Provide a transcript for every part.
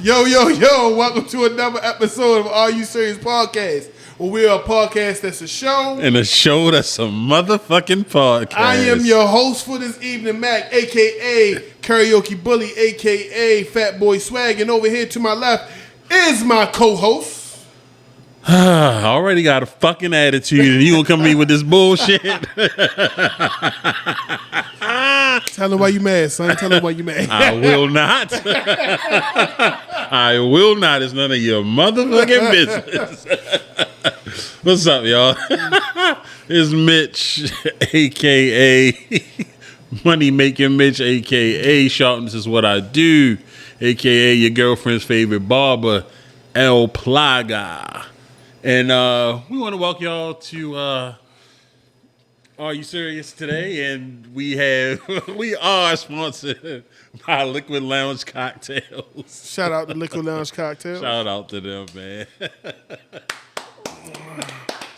Yo, welcome to another episode of Are You Serious Podcast, where we're a podcast that's a show. And a show that's a motherfucking podcast. I am your host for this evening, Mac, a.k.a. Karaoke Bully, a.k.a. Fat Boy Swag. And over here to my left is my co-host. I already got a fucking attitude, and you gonna come to me with this bullshit? Tell them why you mad, son. Tell them why you mad. I will not. I will not. It's none of your motherfucking business. What's up, y'all? It's Mitch, a.k.a. Money Making Mitch, a.k.a. Sharpness is what I do, a.k.a. your girlfriend's favorite barber, El Plaga. And we want to welcome y'all to Are You Serious today? And we are sponsored by Liquid Lounge Cocktails. Shout out to Liquid Lounge Cocktails. Shout out to them, man.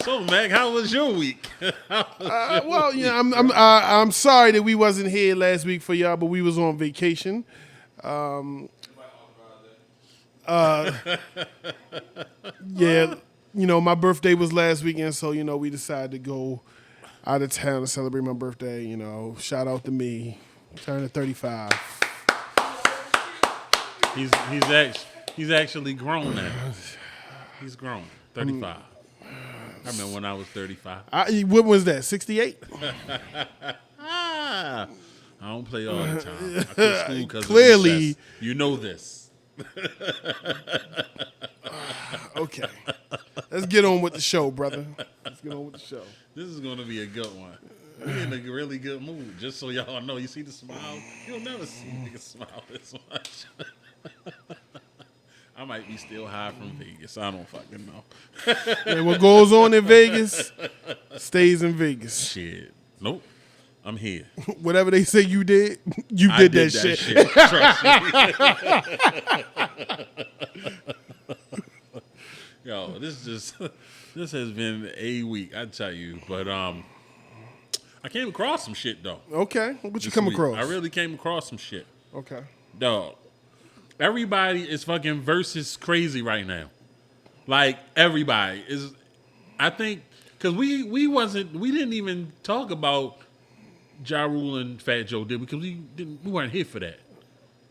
So, Mac, how was your week? I'm sorry that we wasn't here last week for y'all, but we was on vacation. Yeah. My birthday was last weekend, so, we decided to go out of town to celebrate my birthday. Shout out to me. Turning 35. He's actually grown now. He's grown. 35. I remember when I was 35. What was that, 68? I don't play all the time. I quit school because Clearly. of recess. You know this. Okay. Let's get on with the show, brother. Let's get on with the show. This is going to be a good one. We're in a really good mood. Just so y'all know, you see the smile? You'll never see niggas smile this much. I might be still high from Vegas. I don't fucking know. And what goes on in Vegas stays in Vegas. Shit. Nope. I'm here. Whatever they say you did, you did that shit. Trust me. Yo, this has been a week, I tell you. But I came across some shit though. Okay, what you come across? I really came across some shit. Okay, dog. Everybody is fucking versus crazy right now. Like everybody is. I think because we didn't even talk about Ja Rule and Fat Joe, did we? Because we weren't here for that.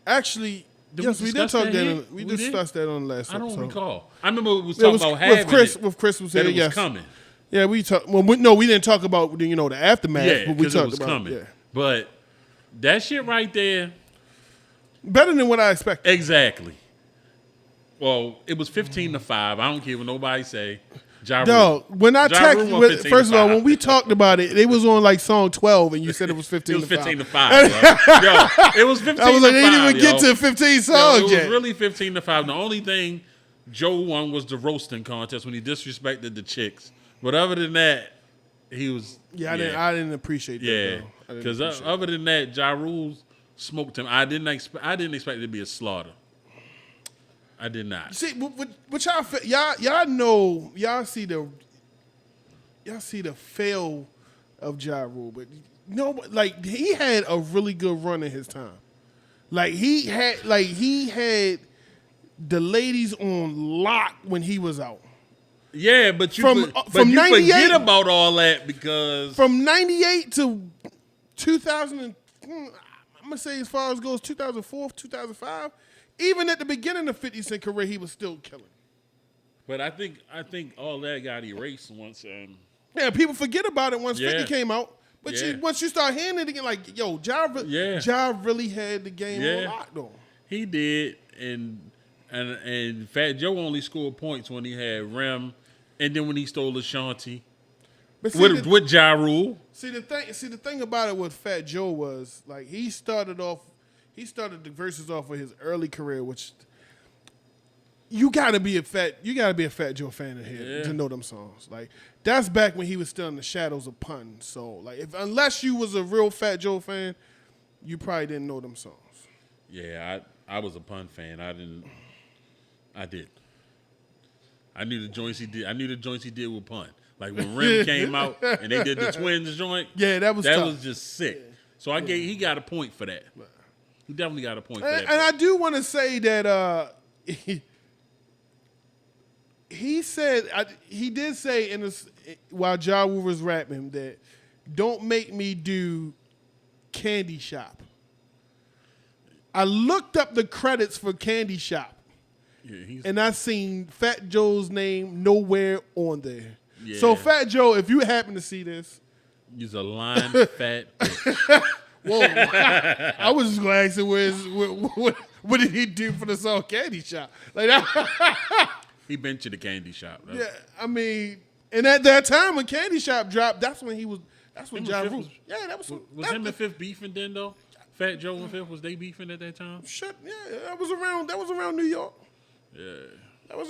Actually. Yes, we did talk that. We discussed that on the last episode. I don't recall. I remember we was talking about having with Chris was here. That it was yes, coming. Yeah, we talked. Well, we didn't talk about the aftermath. Yeah, but we talked it was about coming. Yeah. But that shit right there, better than what I expected. Exactly. Well, it was 15-5. I don't care what nobody say. Ja Dog, when I texted, first of all, when we talked about it, it was on like song 12, and you said it was 15 it was to 15 5. to 5. Yo, it was 15 to 5. I was like, they didn't even get to 15 songs yet. It was really 15 to 5. The only thing Joe won was the roasting contest when he disrespected the chicks. But other than that, he was. Yeah, I didn't appreciate that. Yeah, because other than that, Ja Rule smoked him. I didn't expect it to be a slaughter. I did not. See, what y'all know, y'all see the fail of Ja Rule, but like he had a really good run in his time. Like he had the ladies on lock when he was out. Yeah, but you from forget about all that because from 98 to 2000, I'm gonna say as far as goes 2004, 2005. Even at the beginning of 50 Cent career, he was still killing. But I think all that got erased once. Yeah, people forget about it once 50 came out. But once you start hearing it again, like, yo, Ja really had the game on lock, though. He did, and Fat Joe only scored points when he had Rem, and then when he stole Ashanti with Ja Rule. See the thing about it with Fat Joe was like he started the verses off with his early career, which you gotta be a Fat Joe fan in here to know them songs. Like that's back when he was still in the shadows of pun. So like unless you was a real Fat Joe fan, you probably didn't know them songs. Yeah, I was a pun fan. I did. I knew the joints he did. I knew the joints he did with Pun. Like when Rim came out and they did the Twins joint. Yeah, that was tough. just sick. Yeah. So he got a point for that. He definitely got a point for that. And I do want to say that he did say while Ja Rule was rapping that don't make me do Candy Shop. I looked up the credits for Candy Shop. Yeah, and I seen Fat Joe's name nowhere on there. Yeah. So Fat Joe, if you happen to see this, he's a lying fat bitch. Whoa! I was just gonna ask him what did he do for the song Candy Shop? Like that. He been to the Candy Shop. Though. Yeah, I mean, and at that time when Candy Shop dropped, that's when he was. That's when Ja Rule. Yeah, that was. Was him and Fifth beefing then though? Fat Joe and Fifth, was they beefing at that time? Yeah, that was around New York. Yeah. That was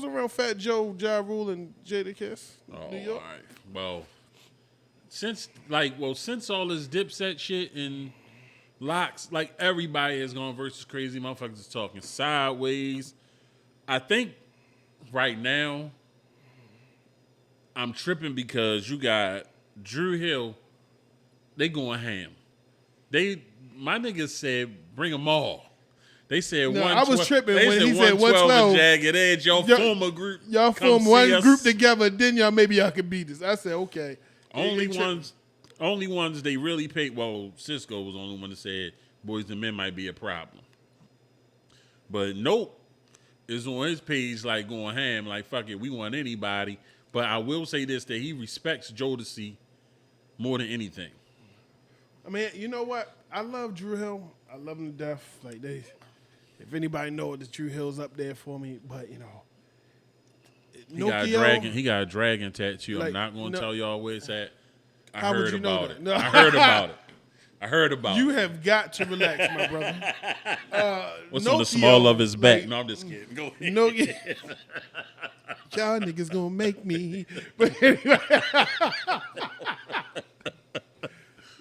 around Fat Joe, Ja Rule, and Jadakiss. New York. All right. Well, since all this Dipset shit and locks, like everybody is going versus crazy motherfuckers is talking sideways. I think right now I'm tripping because you got Drew Hill. They going ham. My niggas said bring them all. They said no, I was tripping when he said 112. Jagged Edge. Y'all form a group. Y'all form one group together. Then maybe y'all can beat us. I said okay. Only ones they really paid. Well, Cisco was the only one that said Boys and Men might be a problem. But Nope is on his page like going ham. Like fuck it, we want anybody. But I will say this: that he respects Jodeci more than anything. I mean, you know what? I love Drew Hill. I love him to death. Like if anybody know it, the Drew Hill's up there for me. But he got a dragon tattoo. I'm not going to tell y'all where it's at. I heard about it. No. I heard about it. You have got to relax, my brother. What's on the small of his back? No, I'm just kidding. Go ahead. Y'all niggas gonna make me. But anyway.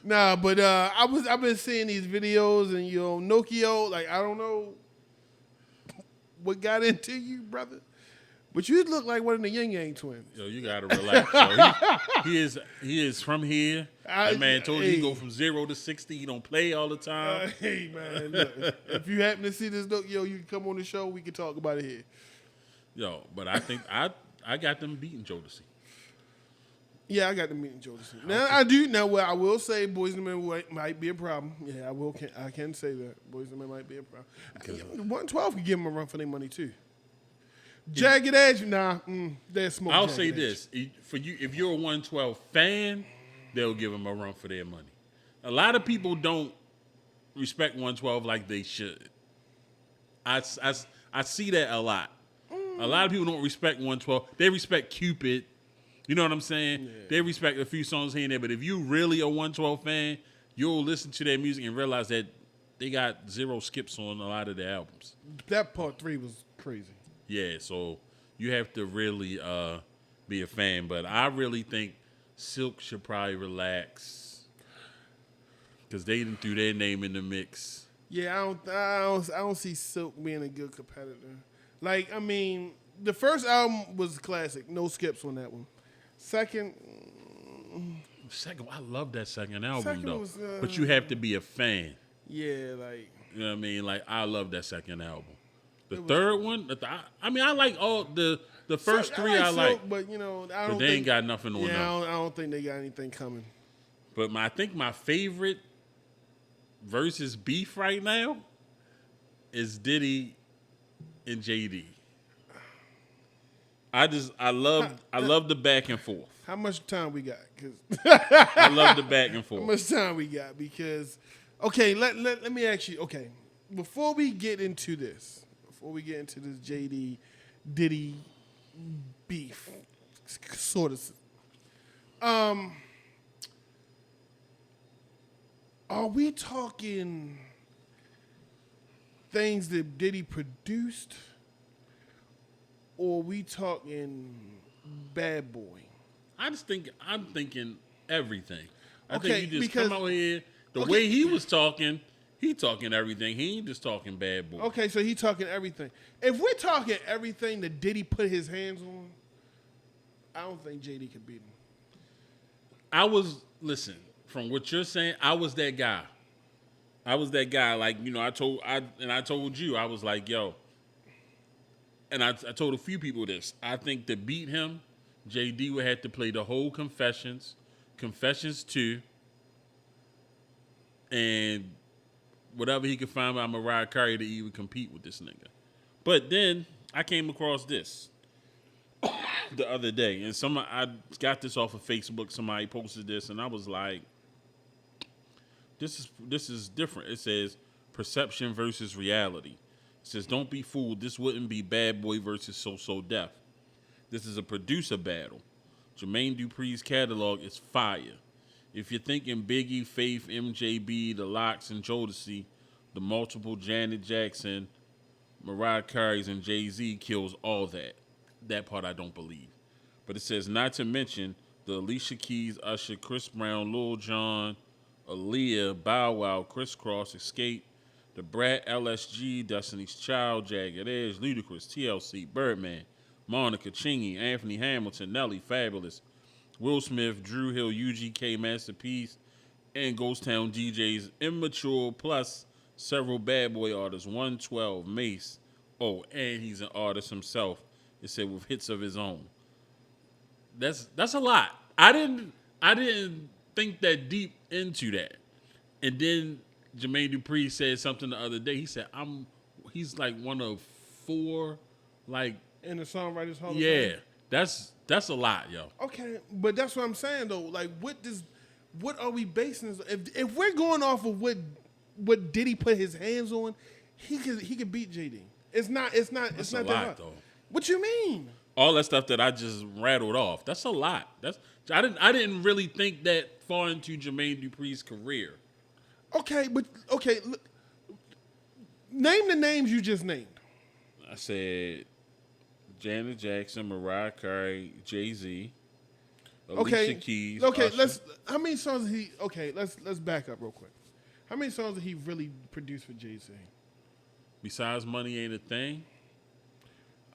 Nah, but I've been seeing these videos and Nokio, like I don't know what got into you, brother. But you look like one of the Yin Yang twins. Yo, you gotta relax. Yo. He is from here. That man told you he go from 0 to 60. He don't play all the time. Hey man, look, if you happen to see this Nokio, you can come on the show. We can talk about it here. Yo, but I think I got them beating Jodeci. Yeah, I got the meeting Jodeci. Now I do. Now, I will say, Boys and Men might be a problem. Yeah, I can say that Boys and Men might be a problem. 112 can give them a run for their money too. Jagged Edge, they're smoke. I'll say this for you: if you're a 112 fan, they'll give them a run for their money. A lot of people don't respect 112 like they should. I see that a lot. A lot of people don't respect 112. They respect Cupid. You know what I'm saying? Yeah. They respect a few songs here and there, but if you really a 112 fan, you'll listen to their music and realize that they got 0 skips on a lot of their albums. That part 3 was crazy. Yeah, so you have to really be a fan. But I really think Silk should probably relax because they didn't threw their name in the mix. Yeah, I don't see Silk being a good competitor. Like, I mean, the first album was classic. No skips on that one. Second, I love that second album though. But you have to be a fan. Yeah, like you know what I mean. Like I love that second album. The third one, I like all the first 3 I like, but I don't. But they ain't got nothing on them. I don't think they got anything coming. But I think my favorite versus beef right now is Diddy and JD. I love the back and forth. How much time we got? I love the back and forth. How much time we got? Because, okay, let me ask you, okay, before we get into this JD Diddy beef, sort of, are we talking things that Diddy produced? Or we talking Bad Boy? I'm thinking everything. I think you just come out here. The way he was talking, He talking everything. He ain't just talking Bad Boy. Okay, so he talking everything. If we're talking everything that Diddy put his hands on, I don't think JD could beat him. Listen, from what you're saying, I was that guy. Like, you know, I told you, I was like, yo. And I told a few people this. I think to beat him, JD would have to play the whole Confessions 2, and whatever he could find by Mariah Carey to even compete with this nigga. But then I came across this the other day, and I got this off of Facebook. Somebody posted this, and I was like, this is different. It says perception versus reality. It says, don't be fooled. This wouldn't be Bad Boy versus So Def. This is a producer battle. Jermaine Dupri's catalog is fire. If you're thinking Biggie, Faith, MJB, The Lox, and Jodeci, the multiple Janet Jackson, Mariah Carey's, and Jay-Z kills all that. That part I don't believe. But it says, not to mention the Alicia Keys, Usher, Chris Brown, Lil Jon, Aaliyah, Bow Wow, Criss Cross, Escape, The Brat, LSG, Destiny's Child, Jagged Edge, Ludacris, TLC, Birdman, Monica, Chingy, Anthony Hamilton, Nelly, Fabulous, Will Smith, Drew Hill, UGK, Masterpiece, and Ghost Town DJs, Immature, plus several Bad Boy artists, 112, Mace. Oh, and he's an artist himself. It said with hits of his own. That's a lot. I didn't think that deep into that. And then Jermaine Dupri said something the other day. He said, he's like one of 4, like, in the Songwriters Hall of yeah, Fame? that's a lot, yo. Okay, but that's what I'm saying though. Like, what are we basing this? If we're going off of what Diddy put his hands on, he could beat JD. It's not That's not a that lot, hard. though. What you mean? All that stuff that I just rattled off. That's a lot. I didn't really think that far into Jermaine Dupri's career. Okay, look, name the names you just named. I said Janet Jackson, Mariah Carey, Jay-Z, Alicia Keys. Okay, Usher. how many songs did he? Okay, let's back up real quick. How many songs did he really produce for Jay-Z? Besides Money Ain't a Thing,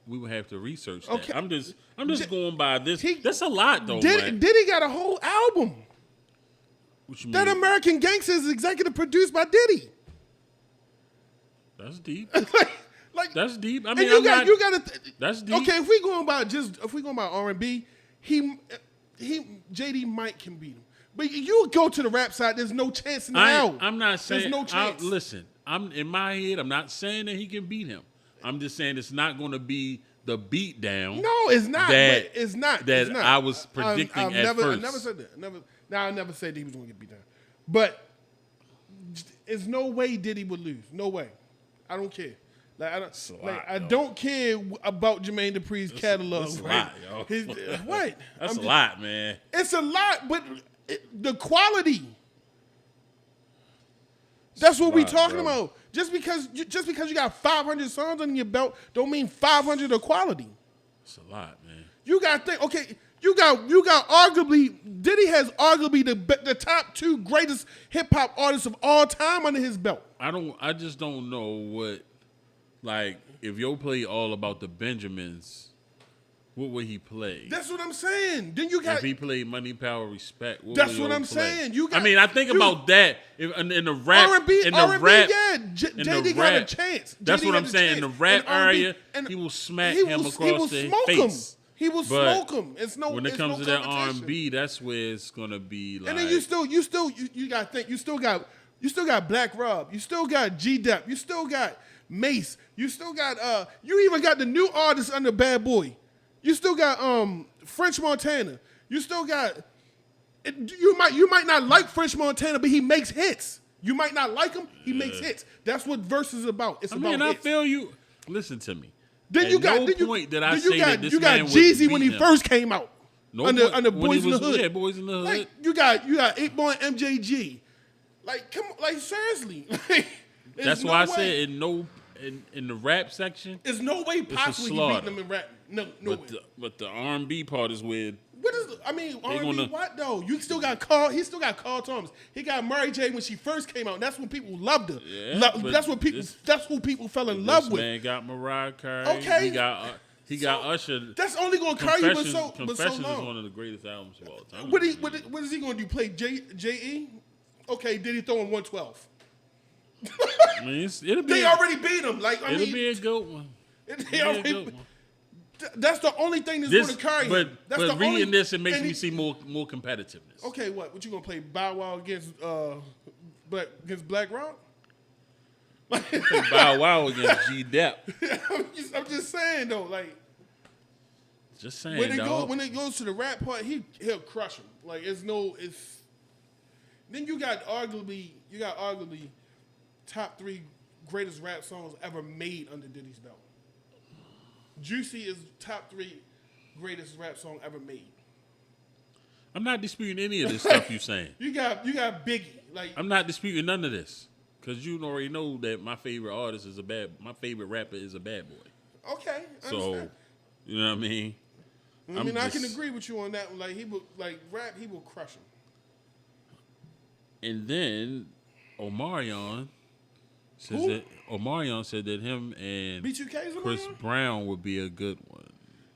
we would have to research that. Okay. I'm just going by this. That's a lot though, man. Diddy got a whole album. What you That mean? American Gangster is executive produced by Diddy. That's deep. like That's deep. I and mean, you got that's deep. Okay, if we going about R&B, JD Mike can beat him. But you go to the rap side, there's no chance in hell. I'm not saying. There's no chance. Listen, I'm in my head. I'm not saying that he can beat him. I'm just saying it's not going to be the beat down. No, it's not. That, It's not. That it's not. I was predicting at first. I never said that. I never said that he was going to get beat down. But there's no way Diddy would lose. No way. I don't care. I don't care about Jermaine Dupri's catalog. That's a lot, yo. What? That's a lot, man. It's a lot, but the quality. That's what we talking about. Just because you got 500 songs under your belt, don't mean 500 of quality. It's a lot, man. You got to think. Okay, you got arguably Diddy has arguably the top 2 greatest hip hop artists of all time under his belt. I just don't know what, like, if you'll play All About the Benjamins, what would he play? That's what I'm saying. Then you got. If he played Money, Power, Respect, That's what I'm saying. You got. I mean, I think about that in the rap. R&B, in the rap, yeah. JD got a chance. That's JD what I'm had a saying. In chance. the rap area, and he will smack him across the face. He will smoke him. It's no. When it comes to that competition. R&B, that's where it's gonna be. Like, And then you got to think. You still got Black Rob. You still got G-Dep. You still got Mace. You still got you even got the new artists under Bad Boy. You still got French Montana. You still got you might not like French Montana, but he makes hits. You might not like him, he makes hits. That's what verse is about. It's about hits. I feel you. Listen to me. Then At you got no then you, point did then I you say got that this you got man would Jeezy when beat he him. first came out. No under point. When Boys he in the was- Hood. Yeah, Boys in the Hood. Like you got 8 Ball and MJG. Like come on, like seriously. That's why I said in the rap section. There's no way possibly he slaughter. beating him in rap. No way. But the R&B part is where What is I mean, They R&B gonna- what though? You still got Carl. He still got Carl Thomas. He got Mary J. when she first came out. And that's when people loved her. Yeah, but That's what people. That's who people fell in This love with. man got Mariah Carey. Okay. He got Usher. That's only gonna carry you, but so Confessions is long. one of the greatest albums of all time. What is he gonna do? Play J.E.? Okay, did he throw in 112? I mean, it'll be. They already beat him. Like I It'll mean, be a good one. they already. That's the only thing that's gonna carry him. That's but the reading only, this, it makes and me he- see more competitiveness. Okay, what you gonna play? Bow Wow against Black Rock? Bow Wow against G Dep. I'm just saying though, like Just saying, when it goes to the rap part, he'll crush him. Like it's. Then you got arguably top 3 greatest rap songs ever made under Diddy's belt. Juicy is top 3 greatest rap song ever made. I'm not disputing any of this stuff you're saying. You got Biggie. Like I'm not disputing none of this. Because you already know that my favorite artist is my favorite rapper is a bad boy. okay, I So, understand. you know what I mean? I can agree with you on that one. Like he will rap, he will crush him. And then Omarion said that him and B2K's Chris Omarion? Brown would be a good one.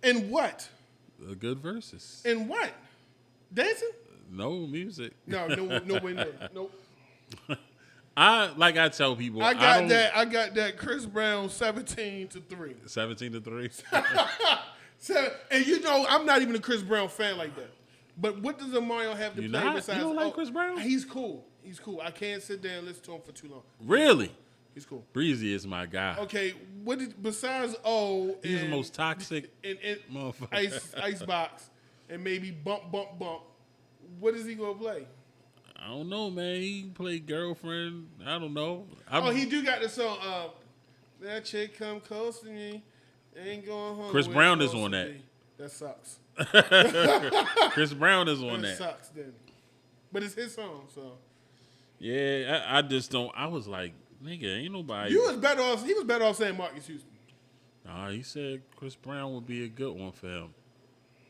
And what? A good versus. And what? Dancing? No music. No way near. Nope. I tell people I got that Chris Brown 17-3. 17-3. And you know, I'm not even a Chris Brown fan like that. But what does Omarion have to You play not? besides? You don't like Chris Brown? He's cool. I can't sit there and listen to him for too long. Really? He's cool. Breezy is my guy. Okay, besides O? He's the most toxic and motherfucker. Icebox and maybe bump. What is he gonna play? I don't know, man. He played Girlfriend. I don't know. He do got the song. That chick come close to me. Ain't going home. Chris where Brown it's is on supposed to that. be. That sucks. Chris Brown is on That that. sucks then. But it's his song, so. Yeah, I just don't. I was like, nigga, ain't nobody. He was better off saying Marcus Houston. Nah, he said Chris Brown would be a good one for him.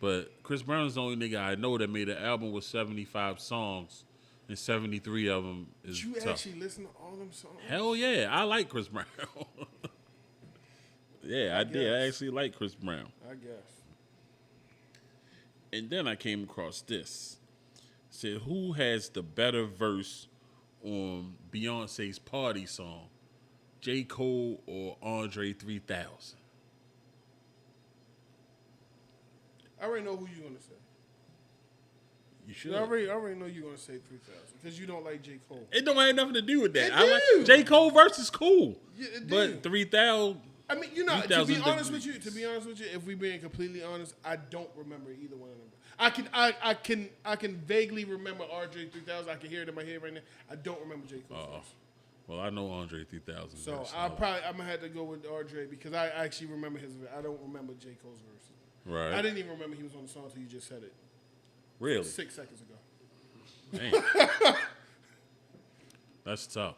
But Chris Brown is the only nigga I know that made an album with 75 songs, and 73 of them is Did you tough. actually listen to all them songs? Hell yeah, I like Chris Brown. Yeah, I did. I guess. actually like Chris Brown. I guess. And then I came across this. It said, who has the better verse on Beyonce's Party song? J. Cole or Andre 3000? I already know who you're gonna say. You should. I already know you're gonna say 3,000 because you don't like J. Cole. It don't have nothing to do with that. It I like do. J. Cole verse is cool. Yeah, it But do. 3000. I mean, to be 3,000 honest with you, if we being completely honest, I don't remember either one of them. I can vaguely remember RJ 3000. I can hear it in my head right now. I don't remember J. Cole's verse. Well, I know Andre 3000. So verse, I'm gonna have to go with RJ because I actually remember his. I don't remember J. Cole's verse. Right. I didn't even remember he was on the song until you just said it Really? 6 seconds ago. Damn. That's tough.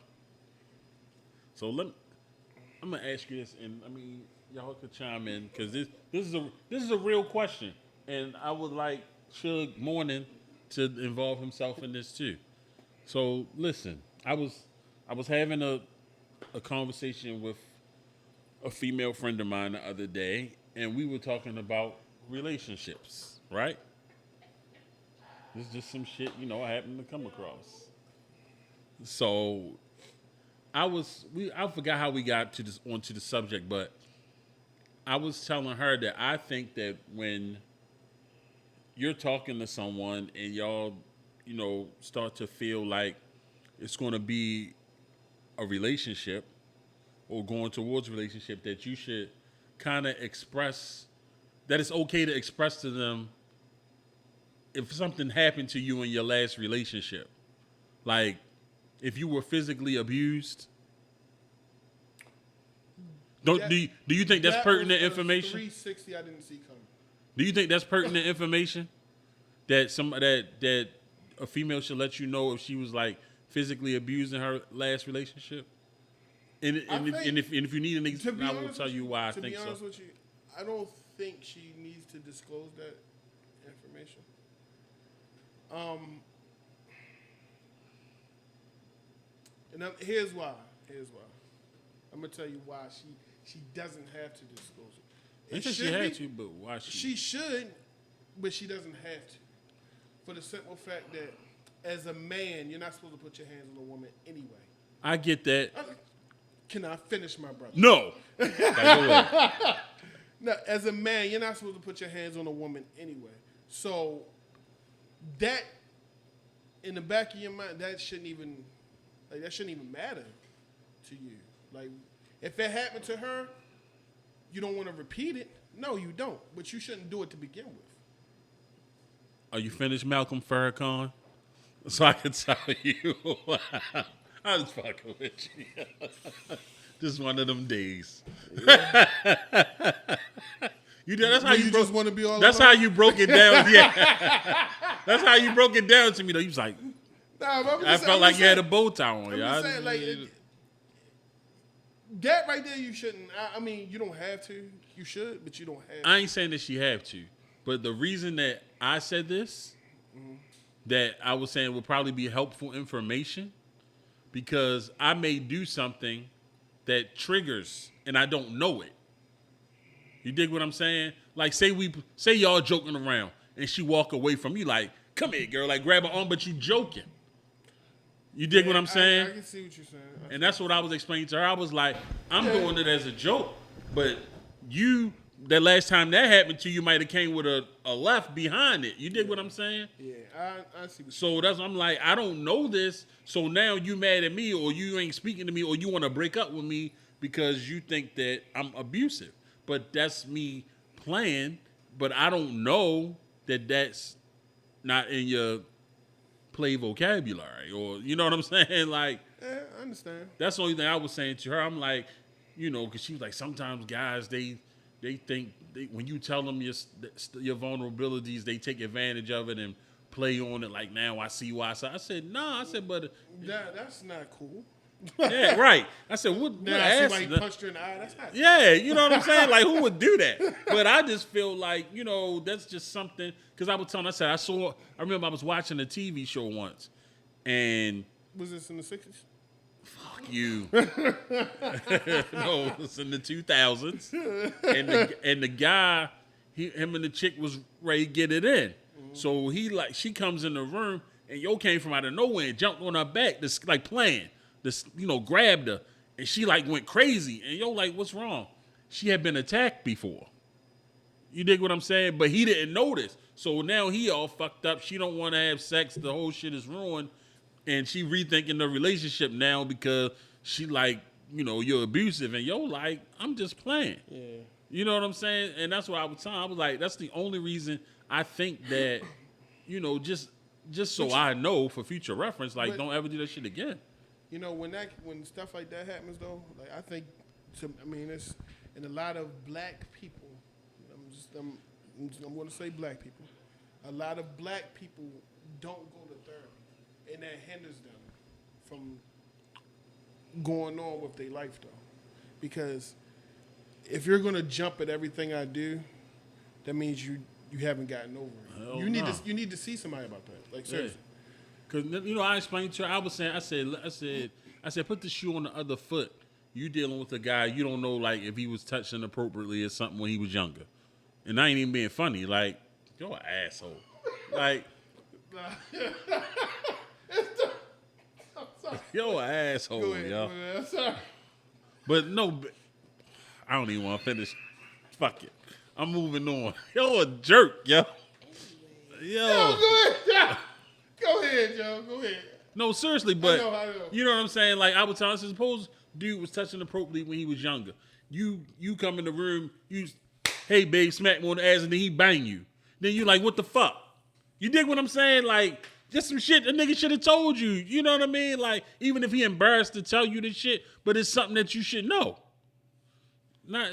So I'm gonna ask you this, and I mean y'all could chime in because this is a real question, and I would like Suge Morning to involve himself in this too. So listen, I was having a conversation with a female friend of mine the other day, and we were talking about relationships, right? This is just some shit, I happened to come across. So I forgot how we got to this onto the subject, but I was telling her that I think that when you're talking to someone and y'all, start to feel like it's going to be a relationship or going towards a relationship, that you should kind of express that it's okay to express to them if something happened to you in your last relationship. Like, if you were physically abused, do you think that's pertinent information? 360 I didn't see coming. Do you think that's pertinent information that that a female should let you know if she was like physically abused in her last relationship? And if you need an example, I will tell you why I think so. To be honest with you, I don't think she needs to disclose that information. And here's why. I'm gonna tell you why she doesn't have to disclose it. I think she had to, but why She should, but she doesn't have to. For the simple fact that as a man, you're not supposed to put your hands on a woman anyway. I get that. Can I finish, my brother? No. No, as a man, you're not supposed to put your hands on a woman anyway. So that, in the back of your mind, that shouldn't even matter to you. Like, if it happened to her, you don't want to repeat it. No, you don't. But you shouldn't do it to begin with. Are you finished, Malcolm Farrakhan? So I can tell you. I was fucking with you. Just one of them days. Yeah. That's how you just want to be all. That's how you broke it down. Yeah. That's how you broke it down to me. Though you was like, I felt like you had a bow tie on. I'm just saying, like, that right there, you shouldn't. I mean, you don't have to. You should, but you don't have to. I ain't saying that she have to. But the reason that I said this, that I was saying would probably be helpful information, because I may do something that triggers and I don't know it. You dig what I'm saying? Like, say y'all joking around and she walk away from you like, come here, girl, like grab her arm, but you joking. You dig what I'm saying? I can see what you're saying. And that's what I was explaining to her. I was like, I'm doing it as a joke, but that last time that happened to you might have came with a left behind it. You dig what I'm saying? Yeah, I see. So I'm like, I don't know this. So now you mad at me, or you ain't speaking to me, or you want to break up with me because you think that I'm abusive. But that's me playing. But I don't know that that's not in your play vocabulary, or you know what I'm saying? Like, yeah, I understand. That's the only thing I was saying to her. I'm like, because she was like, sometimes guys they think when you tell them your vulnerabilities, they take advantage of it and play on it. Like, now I see why. So I said, nah. I said, but that's not cool. Yeah, right. I said, what? Now I see why you punched her in the eye. That's not cool. Yeah, you know what I'm saying? Like, who would do that? But I just feel like, that's just something. Because I was telling, I remember I was watching a TV show once, and was this in the 60s? Fuck you. No, it was in the 2000s. And the guy, him and the chick was ready to get it in. Mm-hmm. So she comes in the room, and yo came from out of nowhere and jumped on her back, just like playing. Grabbed her. And she like went crazy. And yo like, what's wrong? She had been attacked before. You dig what I'm saying? But he didn't notice. So now he all fucked up. She don't want to have sex. The whole shit is ruined. And she rethinking the relationship now because she like, you're abusive. And yo like, I'm just playing. Yeah. You know what I'm saying? And that's what I was telling. I was like, that's the only reason I think that, just so I know for future reference, like, don't ever do that shit again. When stuff like that happens though, like I think, it's in a lot of black people. I'm going to say black people. A lot of black people don't go to therapy, and that hinders them from going on with their life though, because if you're going to jump at everything I do, that means you haven't gotten over it. Hell You need to see somebody about that. Like, seriously. Because, I explained to her, I was saying, I said, put the shoe on the other foot. You dealing with a guy, you don't know, like, if he was touched inappropriately or something when he was younger. And I ain't even being funny. Like, you're an asshole. Like, you're an asshole, go ahead, yo. I'm sorry. But no, I don't even want to finish. Fuck it. I'm moving on. You're a jerk, yo. Yo, go ahead. Go ahead, Joe. Go ahead. No, seriously, but I know. You know what I'm saying? Like, I was telling, suppose dude was touching appropriately when he was younger. You come in the room, hey babe, smack me on the ass, and then he bang you. Then you like, what the fuck? You dig what I'm saying? Like, just some shit a nigga should have told you. You know what I mean? Like, even if he embarrassed to tell you this shit, but it's something that you should know. Not,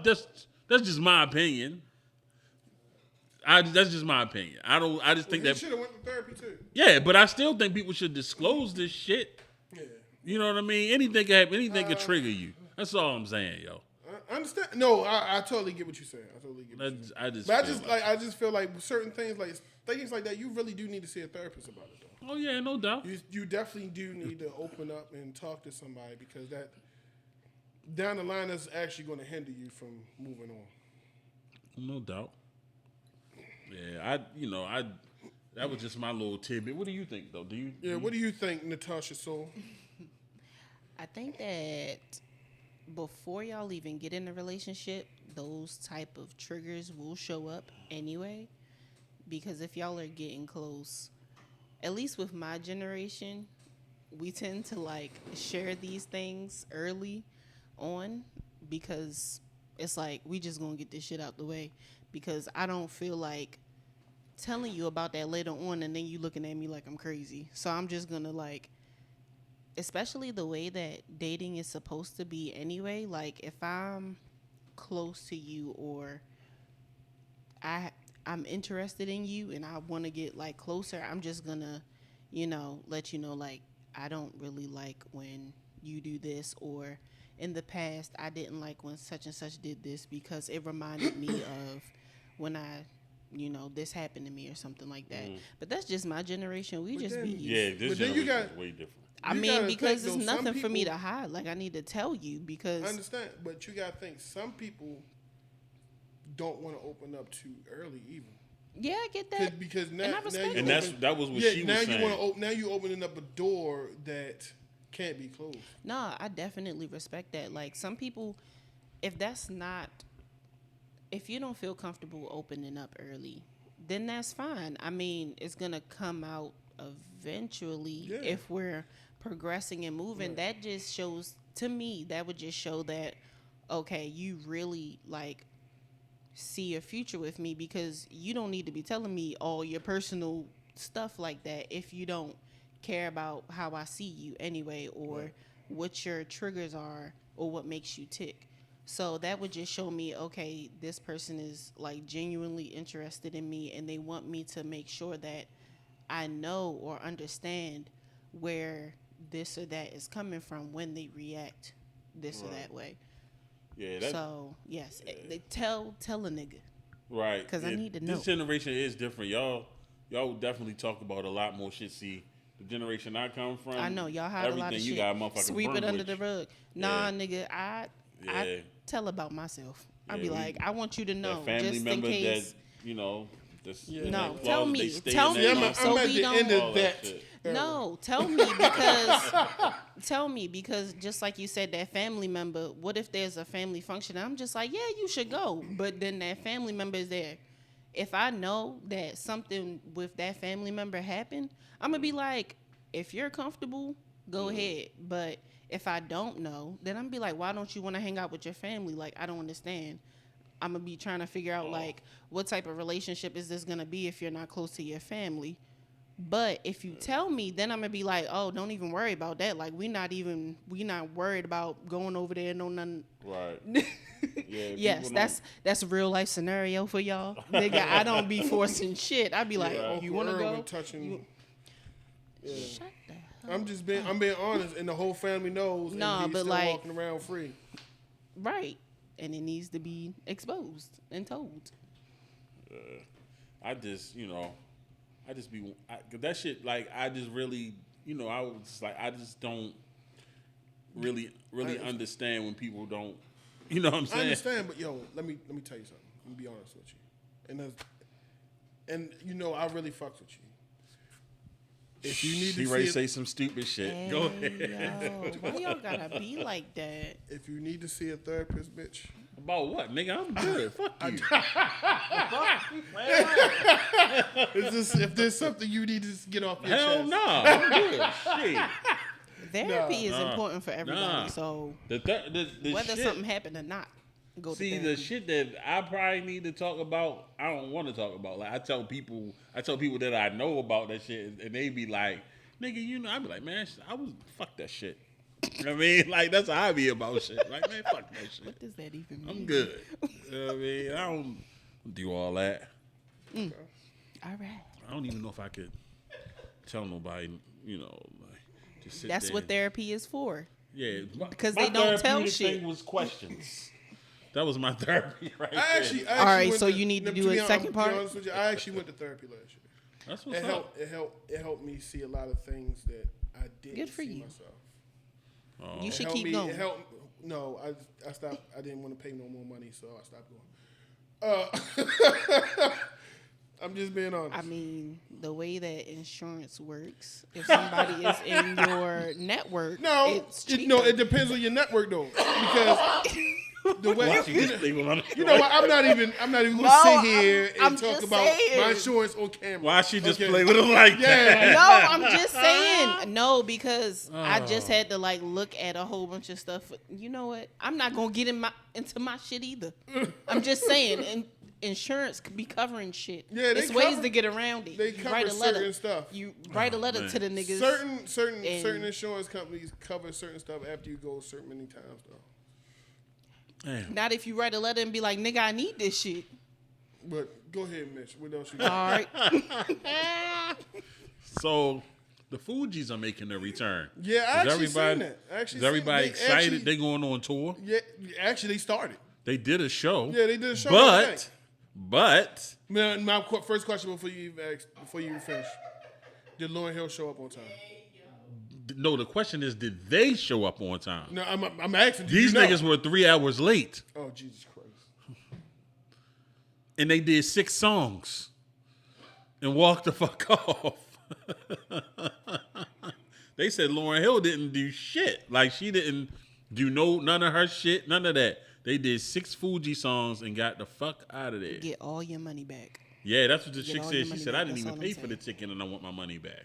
that's just my opinion. That's just my opinion. I just think that should have went to therapy too. Yeah, but I still think people should disclose this shit. Yeah. You know what I mean? Anything can happen. Anything can trigger you. That's all I'm saying, yo. I understand. No, I totally get what you're saying. I totally get what you're saying. I just feel like certain things like that, you really do need to see a therapist about it, though. Oh yeah, no doubt. You definitely do need to open up and talk to somebody, because that down the line is actually going to hinder you from moving on. No doubt. Yeah, that was just my little tidbit. What do you think, though? What do you think, Natasha Soul? I think that before y'all even get in a relationship, those type of triggers will show up anyway. Because if y'all are getting close, at least with my generation, we tend to like share these things early on, because it's like we just gonna get this shit out the way, because I don't feel like telling you about that later on and then you looking at me like I'm crazy. So I'm just gonna like, especially the way that dating is supposed to be anyway, like if I'm close to you or I'm interested in you and I want to get like closer, I'm just gonna, let you know, like, I don't really like when you do this, or in the past I didn't like when such and such did this because it reminded me of when this happened to me or something like that. But that's just my generation. We just be this generation is way different. I mean, because there's nothing for me to hide. Like, I need to tell you because... I understand, but you got to think, some people don't want to open up too early even. Yeah, I get that. Because now, and I respect and that was what she was saying. Now you opening up a door that can't be closed. No, I definitely respect that. Like, some people, if you don't feel comfortable opening up early, then that's fine. I mean, it's going to come out eventually if we're progressing and moving. Right. That just shows, to me, that would just show that, okay, you really, like, see a future with me, because you don't need to be telling me all your personal stuff like that if you don't care about how I see you anyway, or what your triggers are, or what makes you tick. So that would just show me, okay, this person is like genuinely interested in me, and they want me to make sure that I know or understand where this or that is coming from when they react this or that way. Yeah. So yes, they tell a nigga. Right. Because I need to know. This generation is different. Y'all definitely talk about a lot more shit. See, the generation I come from, I know y'all hide a lot of shit. You got motherfucking sweep it under the rug. Nah, nigga, I tell about myself. I be like, I want you to know, family just members in case. That No, tell me. I'm at the end of that. No, tell me because just like you said, that family member, what if there's a family function? I'm just like, yeah, you should go. But then that family member is there. If I know that something with that family member happened, I'm going to be like, if you're comfortable, go ahead. But if I don't know, then I'm going to be like, why don't you want to hang out with your family? Like, I don't understand. I'm going to be trying to figure out, like, what type of relationship is this going to be if you're not close to your family? But if you tell me, then I'm going to be like, oh, don't even worry about that. Like, we not worried about going over there, no nothing. Right. Yeah, yes, that's a real life scenario for y'all. Nigga, I don't be forcing shit. I be like, you want to go? Touching. Shut the hell I'm being honest, and the whole family knows, and he's still walking around free. Right. And it needs to be exposed and told. I just be that shit. Like, I just really, I was like, I just don't really understand when people don't. You know what I'm saying? I understand, but let me tell you something. I'm gonna be honest with you, and I really fucks with you. If you need to say some stupid shit, hey, go ahead. Yo, why y'all gotta be like that? If you need to see a therapist, bitch. About what, nigga? I'm good. Fuck you. If there's something you need to get off your chest. Hell no. I'm good. Shit. Therapy is important for everybody. So the whether shit, something happened or not, go to therapy. the shit that I probably need to talk about, I don't want to talk about. Like, I tell people that I know about that shit, and they be like, nigga, I be like, man, fuck that shit. You know what I mean? Like, that's how I be about shit. Like, man, fuck that shit. What does that even mean? I'm good. You know what I mean? I don't do all that. All right. I don't even know if I could tell nobody, like, just sit That's there what therapy is for. Yeah. Because they don't tell My shit. thing was questions. That was my therapy right I actually All right, went so you need to do a second part? To be honest with you, I actually went to therapy last year. That's what's up. It helped me see a lot of things that I didn't Good for see you. myself. You It should helped keep me, going. It helped. No, I stopped. I didn't want to pay no more money, so I stopped going. I'm just being honest. I mean, the way that insurance works, if somebody is in your network, it's cheaper. It depends on your network though, because the way You know what, I'm not even gonna sit here and talk about my insurance on camera. Why she just play with him like that? No, I'm just saying. No, because I just had to like look at a whole bunch of stuff. You know what? I'm not gonna get into my shit either. I'm just saying, and insurance could be covering shit. Yeah, there's ways to get around it. They cover certain stuff. You write a letter to the niggas. Certain insurance companies cover certain stuff after you go a certain many times though. Damn. Not if you write a letter and be like, nigga, I need this shit. But go ahead, Mitch. What else you got? All right. So the Fugees are making their return. Yeah, I actually seen that. Is everybody excited? They going on tour? Yeah, actually, they started. They did a show. Yeah, they did a show. But my first question before you finish: did Lauryn Hill show up on time? no, the question is, did they show up on time? No, I'm asking. These niggas were 3 hours late. Oh, Jesus Christ! And they did 6 songs and walked the fuck off. They said Lauryn Hill didn't do shit. Like, she didn't do none of her shit, none of that. They did 6 Fuji songs and got the fuck out of there. Get all your money back. Yeah, that's what the chick said. She said, back. I didn't That's even all pay I'm for the ticket and I want my money back.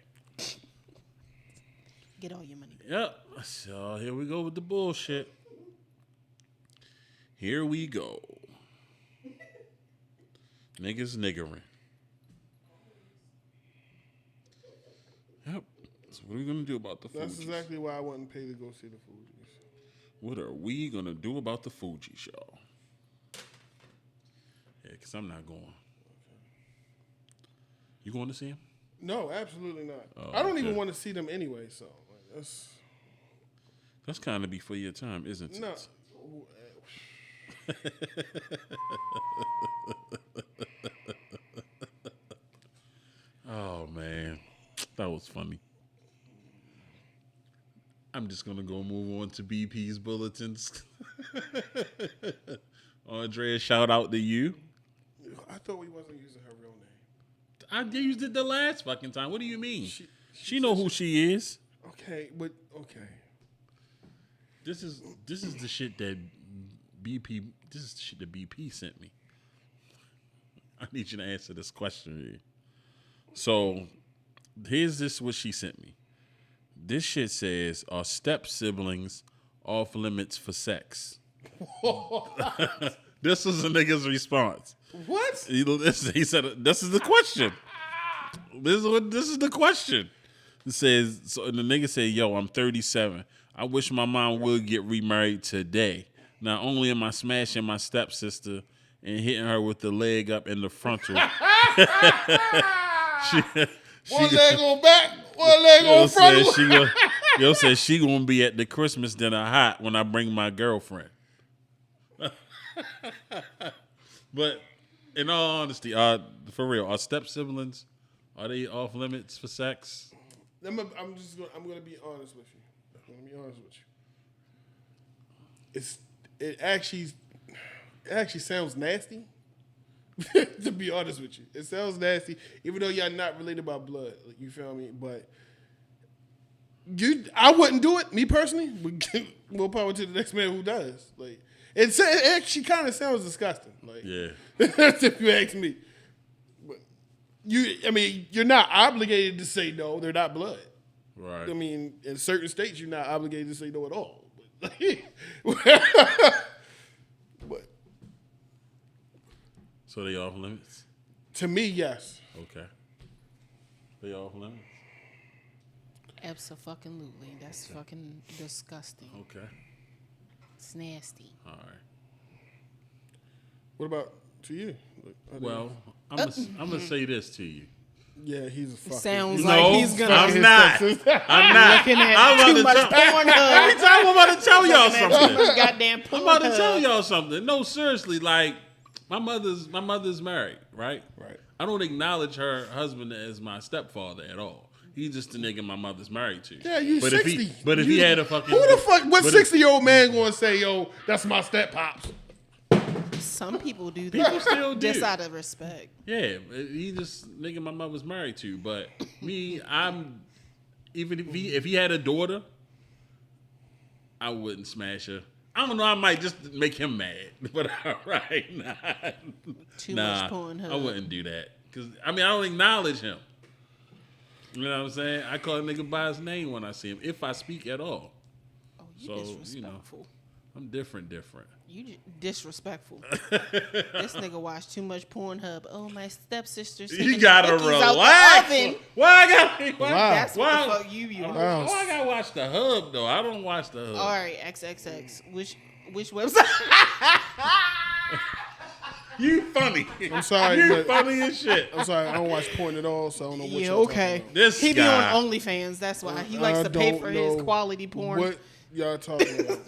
Get all your money back. Yep. So here we go with the bullshit. Here we go. Niggas niggering. Yep. So what are we going to do about the Fugees? That's exactly why I wouldn't pay to go see the Fugees. What are we going to do about the Fugees, y'all? Yeah, because I'm not going. You going to see him? No, absolutely not. Oh, I don't okay. even want to see them anyway, so like, That's kind of before your time, isn't no. it? Oh, man. That was funny. I'm just going to go move on to BP's bulletins. Andrea, shout out to you. I thought we wasn't using her real name. I used it the last fucking time. What do you mean? She know who she is. Okay, but okay. This is the shit that BP. This is the shit that BP sent me. I need you to answer this question here. So, here's what she sent me. This shit says, "Are step siblings off limits for sex?" This was a nigga's response. What? He said, "This is the question. This is the question." It says, so the nigga said, "Yo, I'm 37. I wish my mom would get remarried today. Not only am I smashing my stepsister and hitting her with the leg up in the frontal." One leg on back, one leg on front. Said she gonna be at the Christmas dinner hot when I bring my girlfriend. But in all honesty, for real, are step siblings, are they off limits for sex? I'm gonna be honest with you. It actually sounds nasty. To be honest with you, it sounds nasty, even though y'all not related by blood. Like, you feel me? But I wouldn't do it, me personally. But more power to the next man who does. Like, it actually kind of sounds disgusting. Like, Yeah. if you ask me. But you're not obligated to say no. They're not blood. Right. I mean, in certain states, you're not obligated to say no at all. But So they off limits? to me, yes. Okay. They off limits? Absolutely. That's fucking disgusting. Okay. It's nasty. All right. What about to you? Well, I'm gonna say this to you. Yeah, he's a fucking. Sounds No, like he's gonna. I'm not. I'm not. Looking at I'm too about much to tell. porn. Every time I'm about to tell y'all Looking at too something. much goddamn I'm porn. about to tell y'all something. No, seriously, like my mother's married, right? Right. I don't acknowledge her husband as my stepfather at all. He's just the nigga my mother's married to. Yeah, you but 60. If he had a fucking Who the fuck? What but if- 60-year-old man gonna say, "Yo, that's my step pops"? Some people do that. People still do. Just out of respect. Yeah, he just nigga my mother was married to. But me, I'm even if he had a daughter, I wouldn't smash her. I don't know. I might just make him mad. But all right, Too much porn. I wouldn't do that because I don't acknowledge him. You know what I'm saying? I call a nigga by his name when I see him, if I speak at all. Oh, you So, disrespectful. I'm different. You disrespectful. This nigga watched too much Pornhub. Oh, my stepsister's You gotta relax. Why I gotta? Why, Wow. That's what the fuck you are. Wow. Why I gotta watch the hub though? I don't watch the hub. All right, XXX. Which website? You funny. I'm sorry, You but funny as shit. I'm sorry. I don't watch porn at all, so I don't know what Yeah, you're okay. talking This He be guy. on OnlyFans. That's why he likes I to pay don't for his know quality about. porn. What y'all talking about?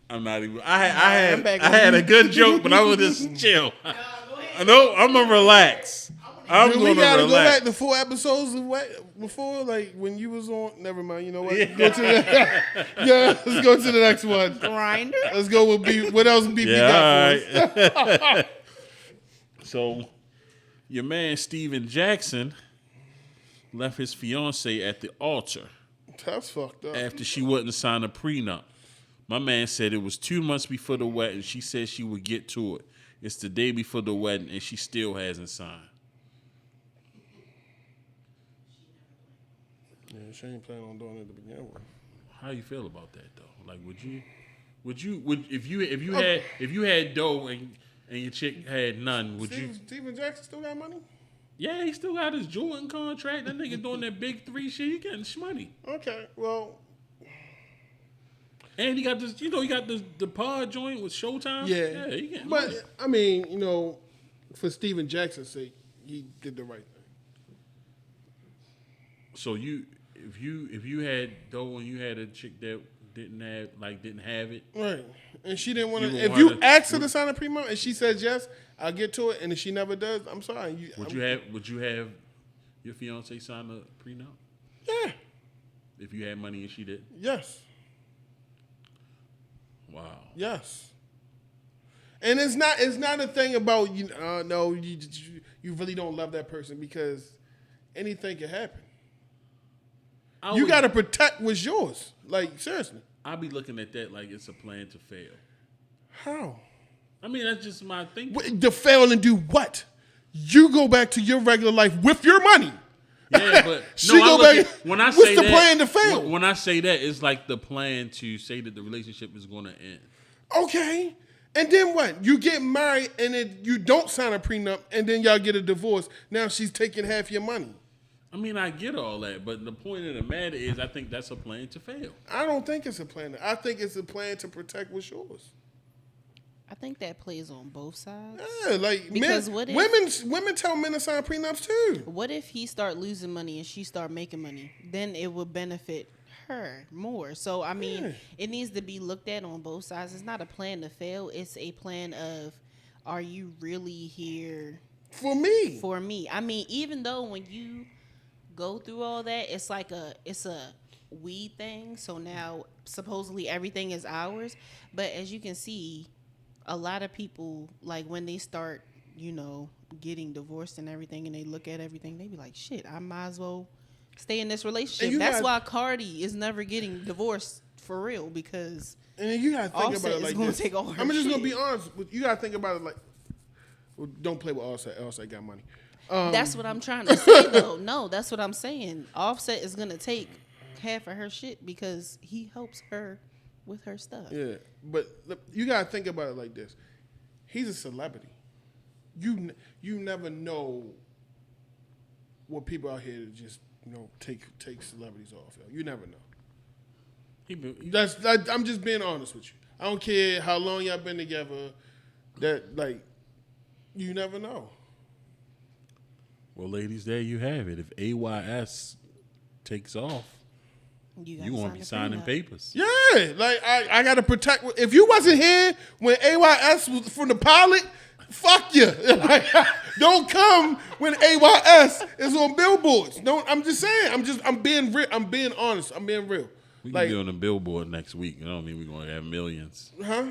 I'm not even. I'm back I on had you. a good joke, but I was just chill. I know. I'm gonna relax. I'm Dude, gonna we gotta go back relax. to 4 episodes of what before, like when you was on. Never mind. You know what? Go to the, yeah, let's go to the next one. Grinder. Let's go with B. What else BP Yeah, got for us? all right. So, your man Steven Jackson left his fiance at the altar That's fucked up. after she wouldn't sign a prenup. My man said it was 2 months before the wedding. She said she would get to it. It's the day before the wedding, and she still hasn't signed. Yeah, she ain't planning on doing it to begin with. How you feel about that though? Like, would if you had dough and your chick had none, would you? Steven Jackson still got money? Yeah, he still got his Jordan contract. That nigga doing that big 3 shit. He getting shmoney. Okay, well, And he got this, he got the pod joint with Showtime. yeah. He getting But money. I mean, for Steven Jackson's sake, he did the right thing. So if you had dough and you had a chick that didn't have it, Right. And she didn't want You to. want If her you to- ask her to sign a prenup and she says yes, I'll get to it. And if she never does, I'm sorry. would you have your fiance sign a prenup Yeah. if you had money and she did? Yes. Wow. Yes. And it's not a thing about no, you really don't love that person because anything can happen. You got to protect what's yours. Like, seriously. I'll be looking at that like it's a plan to fail. How? I mean, that's just my thinking. To fail and do what? You go back to your regular life with your money. Yeah, but She go back. When I what's say the that, plan to fail? When I say that, it's like the plan to say that the relationship is going to end. Okay. And then what? You get married and then you don't sign a prenup and then y'all get a divorce. Now she's taking half your money. I mean, I get all that, but the point of the matter is, I think that's a plan to fail. I don't think it's a plan. I think it's a plan to protect what's yours. I think that plays on both sides. Yeah, like Because men, what if- women tell men to sign prenups too. What if he start losing money and she start making money? Then it would benefit her more. So I mean, Yeah. it needs to be looked at on both sides. It's not a plan to fail. It's a plan of, are you really here For me. for me? I mean, even though when you go through all that, it's like it's a we thing. So now supposedly everything is ours. But as you can see, a lot of people, like when they start, getting divorced and everything, and they look at everything, they be like, shit, I might as well stay in this relationship. That's why Cardi is never getting divorced for real, because And then you gotta think Offset about it is like gonna this. take all her I'm just gonna shit. be honest. You gotta think about it like, well, don't play with Offset. Offset got money. that's what I'm trying to say, though. No, that's what I'm saying. Offset is going to take half of her shit because he helps her with her stuff. Yeah, but look, you gotta think about it like this. He's a celebrity. You never know what people out here just take celebrities off. Yo. You never know. I'm just being honest with you. I don't care how long y'all been together. That you never know. Well, ladies, there you have it. If AYS takes off, you gonna be signing papers. Yeah, like I gotta protect. If you wasn't here when AYS was from the pilot, fuck you. Like, don't come when AYS is on billboards. Don't. I'm just saying. I'm being real. I'm being honest. I'm being real. We Like, can be on the billboard next week. I don't mean we're gonna have millions. huh?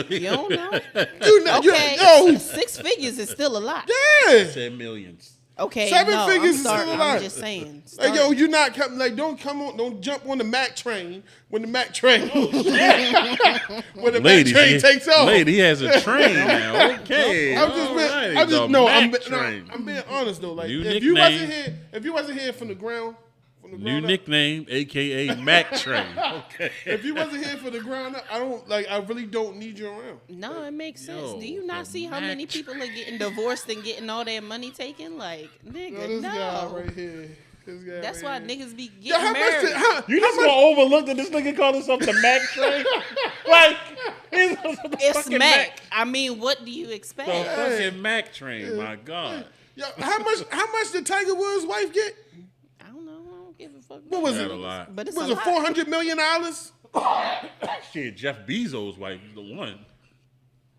You don't know? You know, Okay, yo, 6 figures is still a lot. yeah. 10 millions. Okay, 7 no, figures I'm is sorry. still a lot. I'm just saying. Like, yo, you not coming. Like, don't come on. Don't jump on the Mac train when the Mac train. when the Ladies, Mac train takes off. Lady, he has a train now. Okay, I'm just being, alright, I'm just the no, Mac train. I'm being honest though. Like New if you nickname. wasn't here from the ground New up, nickname, aka Mac Train. Okay. if you wasn't here for the ground up, I really don't need you around. No, it makes sense. Yo, Do you not the see how many Mac people are getting divorced and getting all their money taken? Like, nigga, Yo, this no. guy right here. This guy That's right why here. niggas be getting Yo, how much? married. You just gonna overlook that this nigga called himself the Mac Train? Like, It's Mac. I mean, what do you expect? The fucking Mac Train, my God. Yo, how much did Tiger Woods' wife get? I don't know. I don't give a fuck. What was That it? a lot. But it's Was a it lot. $400 million? Shit, Jeff Bezos' wife is the one.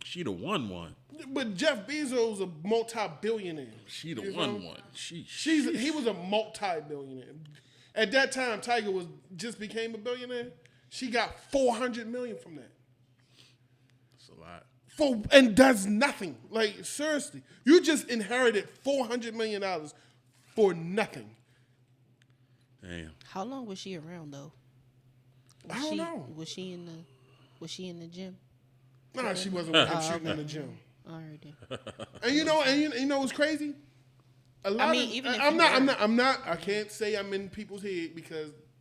She the one. But Jeff Bezos a multi-billionaire. She the You one. know? She He was a multi-billionaire. At that time, Tiger just became a billionaire. She got $400 million from that. That's a lot. And does nothing. Like, seriously. You just inherited $400 million for nothing. Damn. How long was she around though? I don't know. Was she in the gym? Nah, she wasn't with him shooting in the gym. All right then. And you know what's crazy? A lot mean, of, even if I'm you not. I can't say I'm in people's head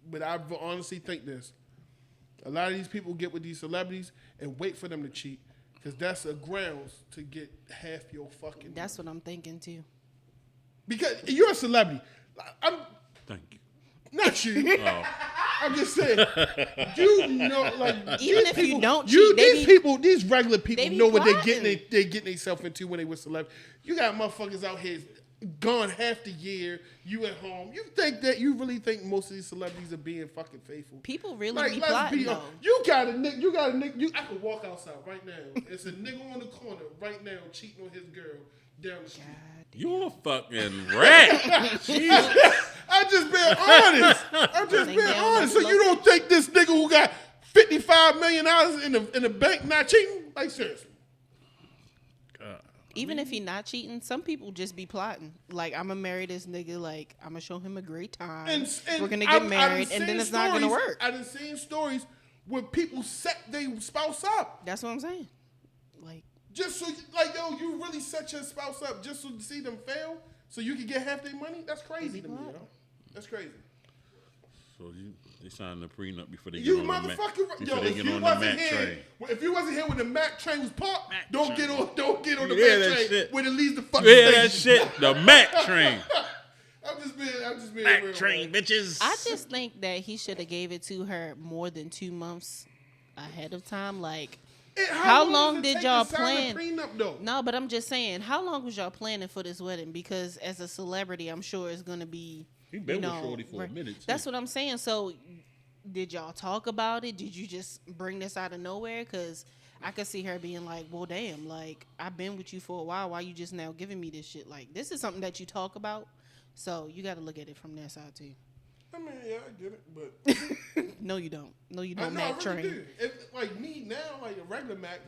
but I honestly think this. A lot of these people get with these celebrities and wait for them to cheat because that's a grounds to get half your fucking. That's what I'm thinking too. Because you're a celebrity. I'm Thank you. not you. I'm just saying. You know, like Even these if you people- don't cheat, these regular people they be know what plotting. they getting themselves into when they were celebrities. You got motherfuckers out here gone half the year. You at home. You really think most of these celebrities are being fucking faithful? people really Like, be let's plotting be though. honest. You got a nigga. I could walk outside right now. It's a nigga on the corner right now cheating on his girl down the street. You a fucking rat. Jesus. I'm just being honest. I'm just being down, honest. So look. you don't think this nigga who got $55 million in the bank not cheating? Like, seriously. Even if he not cheating, some people just be plotting. Like, I'm gonna marry this nigga. Like, I'm gonna show him a great time. And We're gonna I get married, done and then seen it's not gonna stories- work. I done seen stories where people set their spouse up. That's what I'm saying. Like, Just so, you really set your spouse up just so to see them fail so you can get half their money? That's crazy to me, yo. That's crazy. So they signed the prenup before they You get on the motherfucker, Mac, yo! before they If get you on the wasn't Mac here, train. if you wasn't here when the Mac train was parked, Mac don't train. get on the You hear Mac that train shit? when it leaves the fucking Yeah, that station. shit. The Mac train. I'm just being Mac real, train, man. bitches. I just think that he should have gave it to her more than 2 months ahead of time. Like, And How does long it did take y'all to sign a plan? prenup, though? no, but I'm just saying, how long was y'all planning for this wedding? Because as a celebrity, I'm sure it's gonna be. He been you with know, Shorty for a right. minute, too. That's what I'm saying. So, did y'all talk about it? Did you just bring this out of nowhere? Because I could see her being like, "Well, damn, like I've been with you for a while. Why you just now giving me this shit? Like, this is something that you talk about. So you got to look at it from that side too." I mean, yeah, I get it, but No, you don't. No, you I don't. know, Mac I really train. do. If, like me now, like a regular Mac,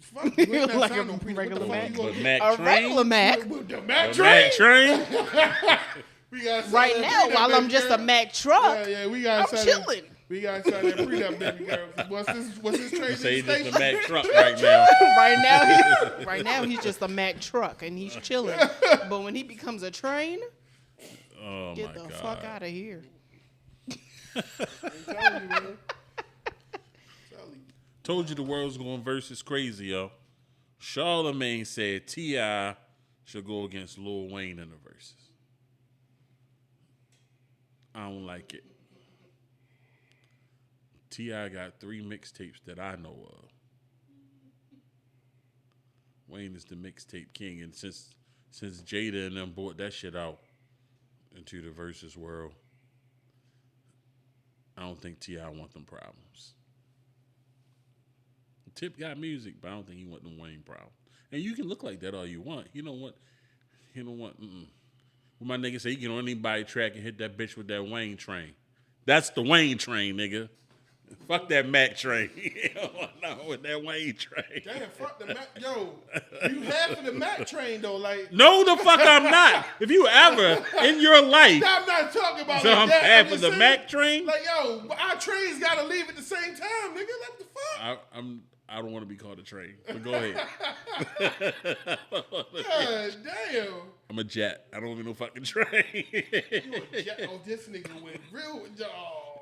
fuck you. Ain't Like like a no prenup. regular What the fuck Mac? you gonna But do? Mac A train. regular Mac. With the Mac The train? Mac train. We gotta sign Right that now, prenup, while I'm baby just girl. a Mac truck, Yeah, we gotta I'm sign chilling. That, we gotta sign that prenup, baby girl. What's this train Say just station? the Mac truck right now. Right now he's just a Mac truck and he's chilling. But when he becomes a train, Oh get my the God. fuck out of here. I'm telling you, man. Telling you. Told you the world's going versus crazy, yo. Charlamagne said T.I. should go against Lil Wayne in the verses. I don't like it. T.I. got 3 mixtapes that I know of. Wayne is the mixtape king, and since since Jada and them brought that shit out into the versus world, I don't think T.I. want them problems. Tip got music, but I don't think he want them Wayne problems. And you can look like that all you want. You know what? When my nigga say you can on anybody track and hit that bitch with that Wayne train. That's the Wayne train, nigga. Fuck that Mac train. No, with that Wayne train. Damn, fuck the Mac. Yo, you half of the Mac train though. Like, no, the fuck I'm not. If you ever in your life, I'm not talking about. So like I'm that. half I'm of just the saying, Mac train. Like, yo, our trains gotta leave at the same time, nigga. Like the fuck. I don't want to be called a train, but go ahead. God damn. I'm a jet. I don't even know fucking train. You a jet? Oh, this nigga went real.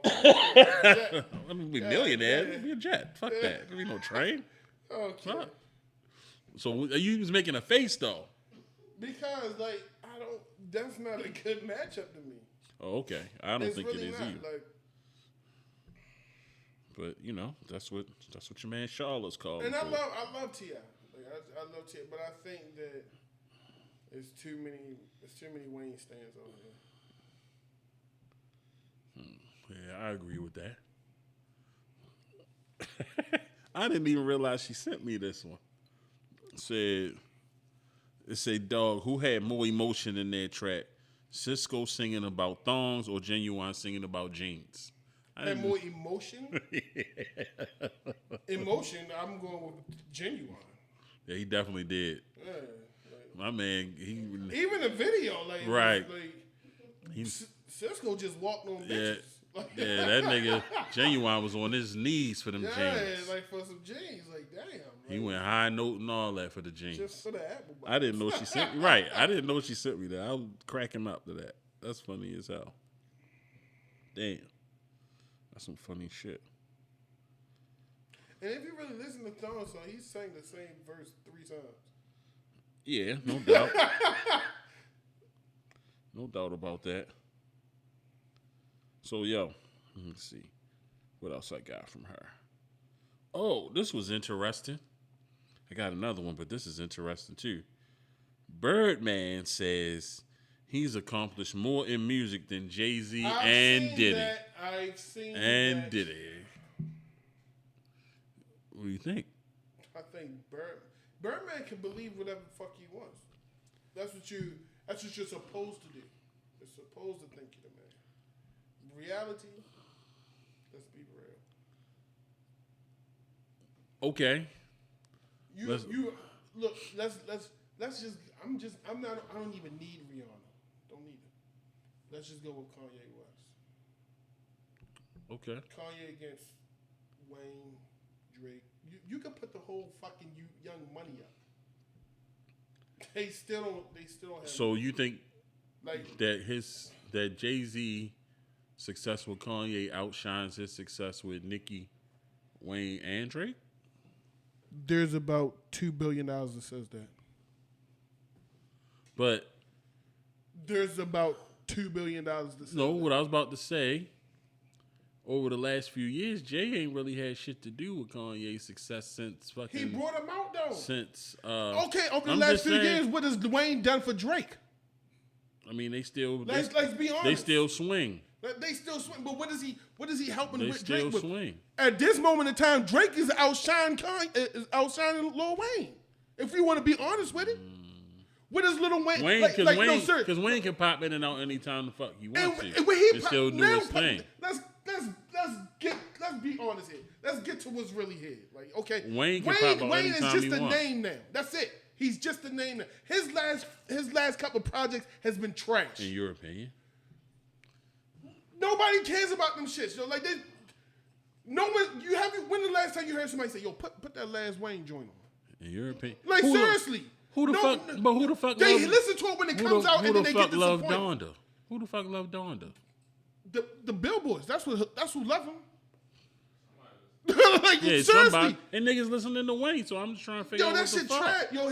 I'm gonna be a millionaire. I'm gonna be a jet. Fuck that. There ain't no train. Okay. Fuck. So you was making a face though. Because like that's not a good matchup to me. Oh, okay. I don't think really it is not. either. Like, but you know, that's what your man Charlotte's called. and for. I love T.I. Like I love T.I., but I think that there's too many Wayne stands over here. Yeah, I agree with that. I didn't even realize she sent me this one. It said, dog, who had more emotion in their track? Cisco singing about thongs or Genuine singing about jeans? Had more emotion? Emotion, I'm going with Genuine. Yeah, he definitely did. Yeah, My man, even the video, like, right. Cisco just walked on bitches. Yeah, that nigga Genuine was on his knees for them jeans. Yeah, like for some jeans, like damn. He went high note and all that for the jeans. Just for the apple box. I didn't know she sent me. Right, I didn't know she sent me that. I was cracking up to that. That's funny as hell. Damn, that's some funny shit. And if you really listen to Thorne song, he sang the same verse 3 times. Yeah, no doubt. No doubt about that. So, let me see. What else I got from her? Oh, this was interesting. I got another one, but this is interesting too. Birdman says he's accomplished more in music than Jay-Z and Diddy. I've seen and that. Diddy. What do you think? I think Birdman can believe whatever the fuck he wants. That's what you're supposed to do. You're supposed to think you're the man. Reality, let's be real. Okay. I don't even need Rihanna. Don't need it. Let's just go with Kanye West. Okay. Kanye against Wayne, Drake. You can put the whole fucking Young Money up. They still don't have. So you think like that Jay-Z success with Kanye outshines his success with Nicki, Wayne, and Drake? There's about $2 billion that says that. But there's about $2 billion that says that. What I was about to say, over the last few years, Jay ain't really had shit to do with Kanye's success since fucking. He brought him out though. Since okay, over the last few years, what has Dwayne done for Drake? I mean, let's be honest. They still swing. They still swing, but what is he helping with still Drake with? Swing. At this moment in time, Drake is outshining Lil Wayne. If you want to be honest with it, what is Lil Wayne? Because Wayne can pop in and out anytime the fuck he wants to. And still do his thing. Let's be honest here. Let's get to what's really here. Like, okay, Wayne pop out Wayne is anytime just he a wants. name now. That's it. He's just a name now. His last couple projects has been trash. In your opinion? Nobody cares about them shits. Yo, like when the last time you heard somebody say, "Yo, put that last Wayne joint on"? In your opinion? Like seriously. Who the fuck? But who the fuck? They listen to it when it comes out, and then they get disappointed. Donda? Who the fuck loved Donda? The Billboards. That's who love him. Like Yeah, seriously. somebody. And niggas listening to Wayne, so I'm just trying to figure out Yo, what that the shit fuck. trash. Yo,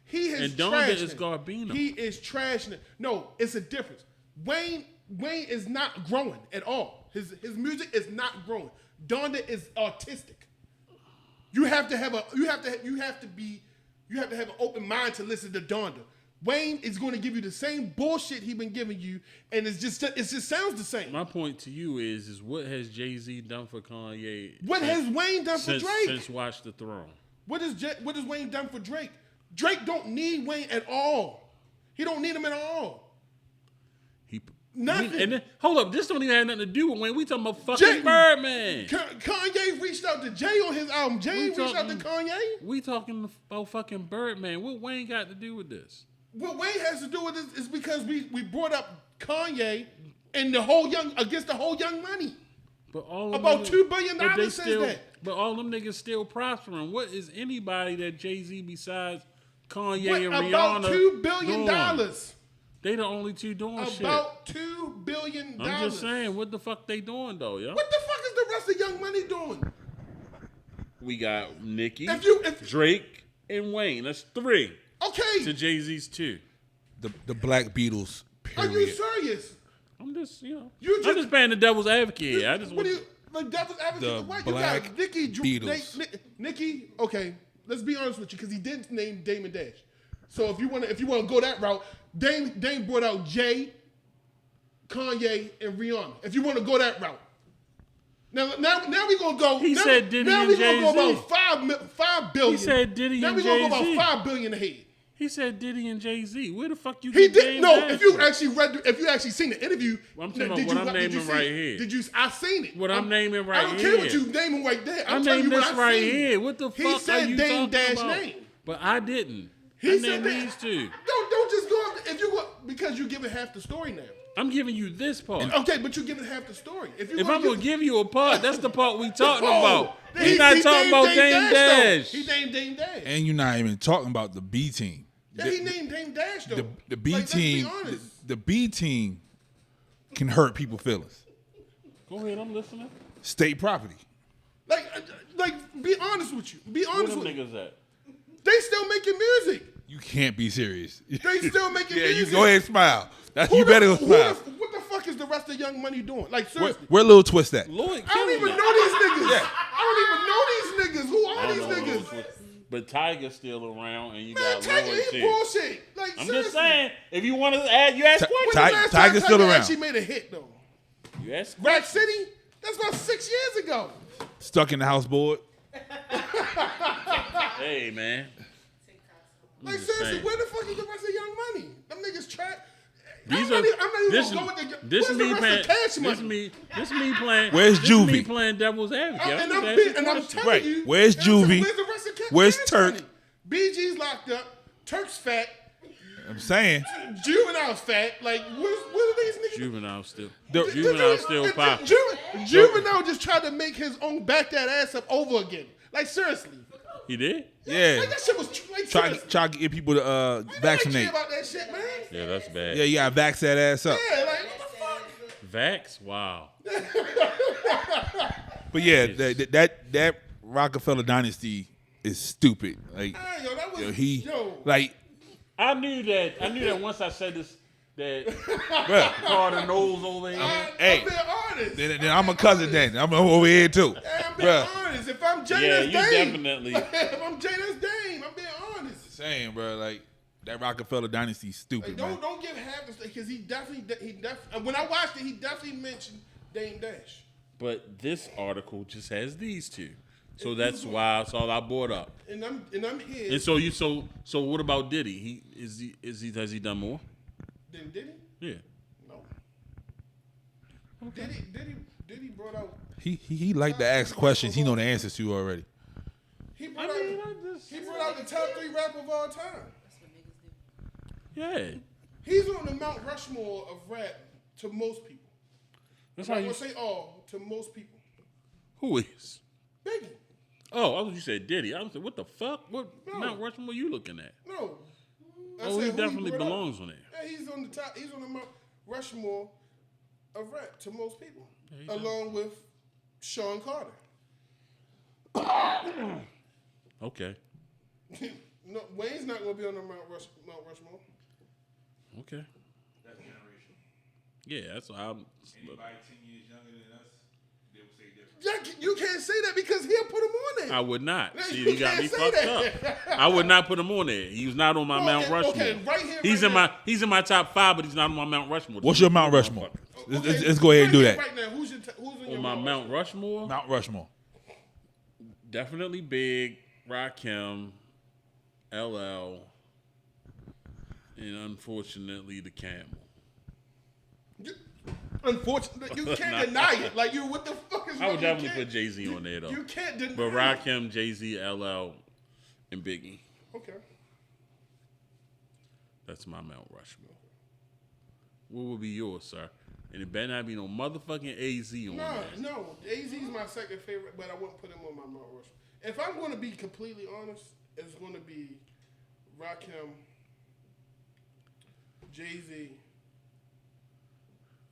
he is And Donda trashing is it. Garbino. He is trashing it. No, it's a difference. Wayne is not growing at all. His music is not growing. Donda is artistic. You have to have an open mind to listen to Donda. Wayne is going to give you the same bullshit he been giving you, and it just sounds the same. My point to you is what has Jay-Z done for Kanye? What has Wayne done for Drake? Since Watch the Throne. What has Wayne done for Drake? Drake don't need Wayne at all. He don't need him at all. Nothing. Hold up, this don't even have nothing to do with Wayne. We talking about fucking Birdman. Kanye reached out to Jay on his album. Jay reached out to Kanye. We talking about fucking Birdman. What Wayne got to do with this? What Wayne has to do with this is because we brought up Kanye and the whole Young Money. But all about $2 billion says that. But all them niggas still prospering. What is anybody that Jay-Z besides Kanye and Rihanna about $2 billion? Doing? They the only two doing shit. About $2 billion. I'm just saying, what the fuck they doing though, yo? What the fuck is the rest of Young Money doing? We got Nicki, Drake, and Wayne. That's 3. Okay. To Jay-Z's 2. The Black Beatles. Period. Are you serious? I'm just, I'm just playing the devil's advocate. Devil's advocate? What? You got Nicki, Nicki. Okay, let's be honest with you, because he did name Damon Dash. So if you want to go that route, Dame brought out Jay, Kanye, and Rihanna. If you want to go that route. Now we're gonna go. He said Diddy and Jay-Z. Now we're gonna go about $5 billion. He said Diddy and Jay-Z. Now we're gonna go about $5 billion ahead. He said Diddy and Jay-Z. Where the fuck you? He did no. If you actually seen the interview, I'm talking about what I'm naming right here. I seen it. What I'm naming right here. I don't care what you naming right there. I'm naming this right here. What the fuck he said are you Dame talking Dash about? name. But I didn't. He said these 2. Don't just go if you because you're giving half the story now. I'm giving you this part. Okay, but you're giving half the story. If I'm gonna give you a part, that's the part we talking about. He's not talking about Dame Dash. He named Dame Dash. And you're not even talking about the B team. Yeah, he named Dame Dash though. The B team. The B team can hurt people's feelings. Go ahead, I'm listening. State property. Be honest with you. Be honest with you. Where them niggas at? They still making music. You can't be serious. They still making music. Yeah, you go ahead and smile. You better go smile. What the fuck is the rest of Young Money doing? Like, seriously. Where Lil Twist at? I don't even know these niggas. Yeah. I don't even know these niggas. Who are these niggas? But Tiger's still around, and you Man, got Tiger Lloyd is too. bullshit. Like, I'm seriously. just saying, if you want to add, you ask questions. Tiger's still around. Actually made a hit though. You ask Rack City. That's about 6 years ago. Stuck in the house board. Hey man. Like seriously, where the fuck is the rest of Young Money? Them niggas trap. This me playing. Where's Juvie? This me playing devil's advocate. I'm telling you. Where's Juvie? Where's the rest of Cash Where's Cash Turk? Money? BG's locked up. Turk's fat. I'm saying. Juvenile's fat. Like, what are these niggas? Juvenile still. Juvenile still pop. Juvenile just tried to make his own back that ass up over again. Like, seriously. He did? Yeah. Like, that shit was try to get people to vaccinate. Care about that shit, man. Yeah, that's bad. Yeah, you gotta vax that ass up. Yeah, like, what the fuck? Vax? Wow. But yeah, that Rockefeller dynasty is stupid. Like, I knew that once I said this, that Carter knows over here. I'm being honest. Then I'm a cousin then. I'm over here too. I'm being honest. If I'm Jay, that's Dame. Definitely. If I'm Jay, that's Dame. I'm being honest. Saying, bro, like, that Rockefeller dynasty is stupid, like, don't give half the stuff, because he definitely when I watched it, he definitely mentioned Dame Dash. But this article just has these 2. So that's why it's all I brought up. And I'm here. And so what about Diddy? Has he done more? Then Diddy? Yeah. No. Okay. Diddy brought out. He like to ask questions he know the answers to already. He brought out the top 3 rapper of all time. Yeah. He's on the Mount Rushmore of rap to most people. That's I'm how not you gonna say all, to most people. Who is? Biggie. Oh, I thought you said Diddy. I was like, what the fuck? What Mount Rushmore you looking at? No. He definitely belongs on there. Yeah, he's on the top. He's on the Mount Rushmore of rap to most people, along with Sean Carter. Okay. No, Wayne's not going to be on the Mount Rushmore. Okay. That generation. Yeah, that's what I'm. Anybody 10 years younger than us, they will say different. You can't say that because he'll put him on there. I would not. No, See, you you got can't me say fucked that. up. I would not put him on there. He was not on my Mount Rushmore. Okay, right here, he's right in now. he's in my top 5, but he's not on my Mount Rushmore. What's your Mount Rushmore? Let's go ahead and do that. Right now, who's in your On my Mount Rushmore? Mount Rushmore. Definitely Big, Rakim, LL, and unfortunately the Camel. Unfortunately, you can't deny it. Like, what the fuck is I would wrong? definitely put Jay-Z on there though. You can't deny But it. Rakim, Jay-Z, LL, and Biggie. Okay. That's my Mount Rushmore. What would be yours, sir? And it better not be no motherfucking AZ on there. No. AZ is my second favorite, but I wouldn't put him on my Mount Rushmore. If I'm going to be completely honest, it's going to be Rakim, Jay-Z.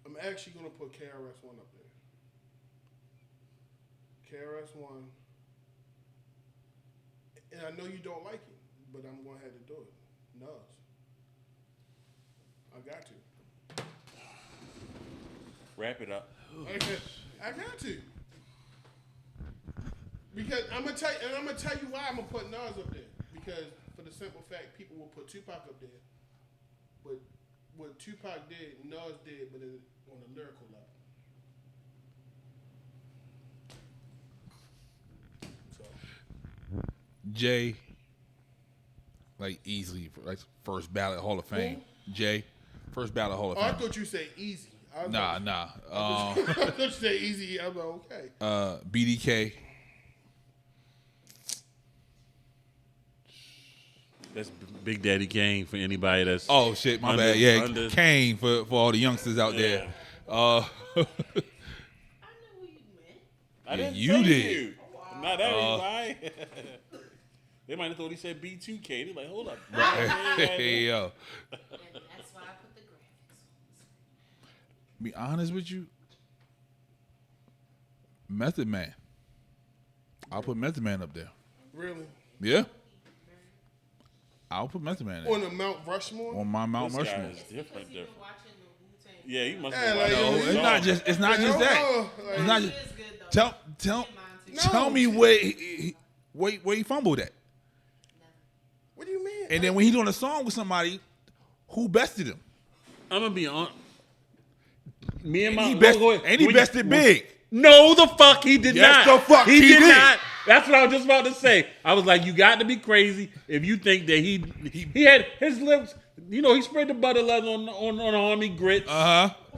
I'm actually going to put KRS-One up there. KRS-One. And I know you don't like it, but I'm going to have to do it. Nas. I got to. Wrap it up. I got to. Because I'm gonna tell you why I'm gonna put Nas up there. Because for the simple fact, people will put Tupac up there, but what Tupac did, Nas did, but on a lyrical level. So Jay, like easily, like first ballot Hall of Fame. Jay, first ballot Hall of Fame. I thought you said easy. Nah. I thought you said easy. I'm like, okay. BDK. That's Big Daddy Kane for anybody that's. Oh shit, my bad. Yeah, Kane for all the youngsters out there. I know who you meant. I didn't you say did. You. Not everybody. They might have thought he said B2K. They're like, hold up. Hey yo. And that's why I put the graphics on. Be honest with you, Method Man. I'll put Method Man up there. Really? Yeah. I'll put Method Man On there. the Mount Rushmore? On my Mount This guy Rushmore. is different. Watching the Wu-Tang. Yeah, he must Yeah, have like, watched yo, all No, the it's not songs. just that. It's not It just is good though. tell me where he fumbled at. What do you mean? And then when he doing a song with somebody, who bested him? I'm gonna be on. Me and my He when bested Big. No, the fuck he did Yes, not. the fuck he did did. not. That's what I was just about to say. I was like, you got to be crazy if you think that he had his lips. You know, he sprayed the butter leather on army grits.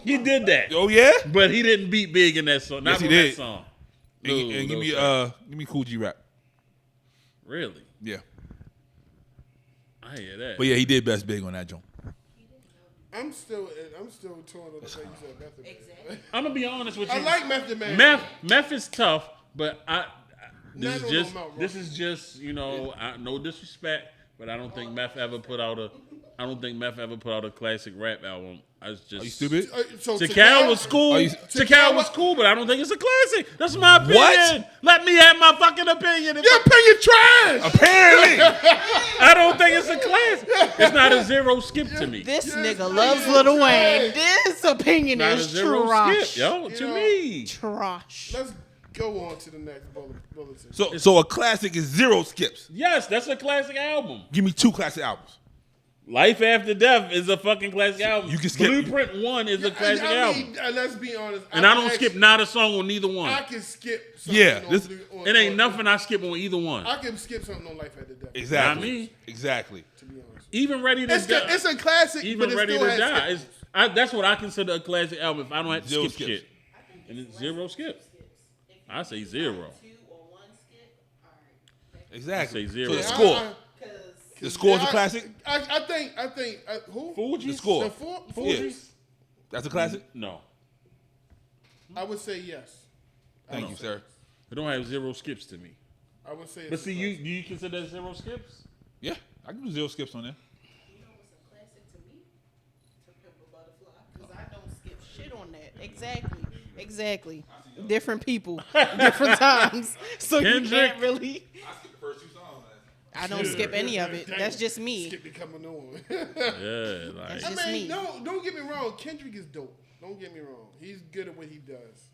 He did that. Oh yeah. But he didn't beat Big in that song. Not Yes, he on that did. song. And give me Cool G Rap. Really? Yeah. I hear that. But yeah, he did best Big on that joint. I'm still torn on the fact you said Method Man. Exactly. I'm gonna be honest with you. I like Method Man. Meth is tough, but Not on no Mount this is just no disrespect, but I don't think Meth ever put out a classic rap album. I was just Are you stupid? So Takal was cool. Are you- Takal was cool, but I don't think it's a classic. That's my opinion. What? Let me have my fucking opinion. Your opinion trash. Apparently. I don't think it's a classic. It's not a zero skip to me. This Yes, nigga it loves is. Lil Wayne. This opinion Not a is zero trash. skip, yo. You To know, me, Let's Trash. go on to the next bulletin. So a classic is zero skips. yes, that's a classic album. Give me 2 classic albums. Life After Death is a fucking classic album. You can skip- Blueprint 1 is a classic album. Let's be honest. And I don't skip not a song on neither one. I can skip something Yeah, on, this- on, It ain't on- nothing I skip on either one. I can skip something on Life After Death. Exactly. Not me. Exactly. To be honest. Even Ready to Die. It's a classic, Even but it Ready still to has Die. skips. That's what I consider a classic album if I don't have to Zero skip skips. shit. And it's zero skips. I say zero. 2 or 1 skip. All right. Exactly. Say zero. So the Yeah, score. Because The score's a classic? I think who? Fuji's? The score. The four? Fuji's? That's a classic? No. I would say yes. Thank you, sir. It don't have zero skips to me. I would say. But it's see, a do you consider that zero skips? Yeah, I can do 0 skips on there. you know what's a classic to me? To Pimp a Butterfly. Because I don't skip shit on that. Exactly. Different people, different times. So you Kendrick. can't really. I skipped the first 2 songs. I don't skip any of it. That's just me. Skip becoming new one. Yeah, like Just I mean, me. no, don't get me wrong. Kendrick is dope. Don't get me wrong. He's good at what he does.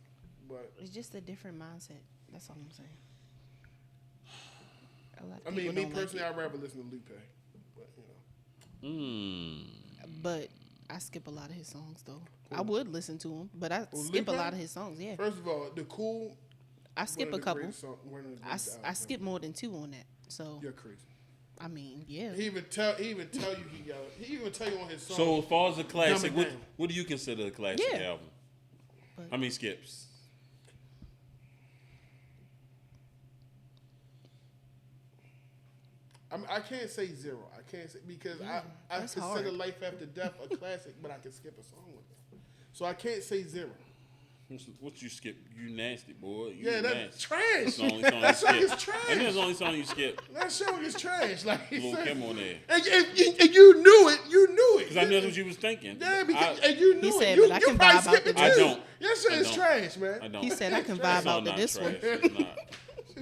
but It's just a different mindset. That's all I'm saying. A lot of I mean, people me don't like personally, it. I'd rather listen to Lupe. But But I skip a lot of his songs though. I would listen to him, but I skip a Lupe? lot of his songs. Yeah, First of all, the Cool. I skip one a of the couple. greatest one of the I, greatest I albums skip more than 2 on that. So You're crazy. I mean, yeah. He even tell you he even tell you on his song. So as far as a classic, Dumb it down. what do you consider a classic Yeah. album? But- How many skips? I can't say 0. I can't say because I that's consider hard. Life After Death a classic, but I can skip a song with it. So I can't say 0. What you skip? You nasty boy. You Yeah, that's nasty. trash. That's the only song That you song skip. is trash. And that's the only song you skip. That song is trash. Like he Lil' said. Kim on there. And you knew it. You knew it. Because I knew that's what you was thinking. Yeah, because I, and you knew He it. said, you but I you can probably vibe out skip it to too. this. I don't. Your shit I is don't. trash, man. I don't. He said I can That vibe That song out to not this trash. one. It's not.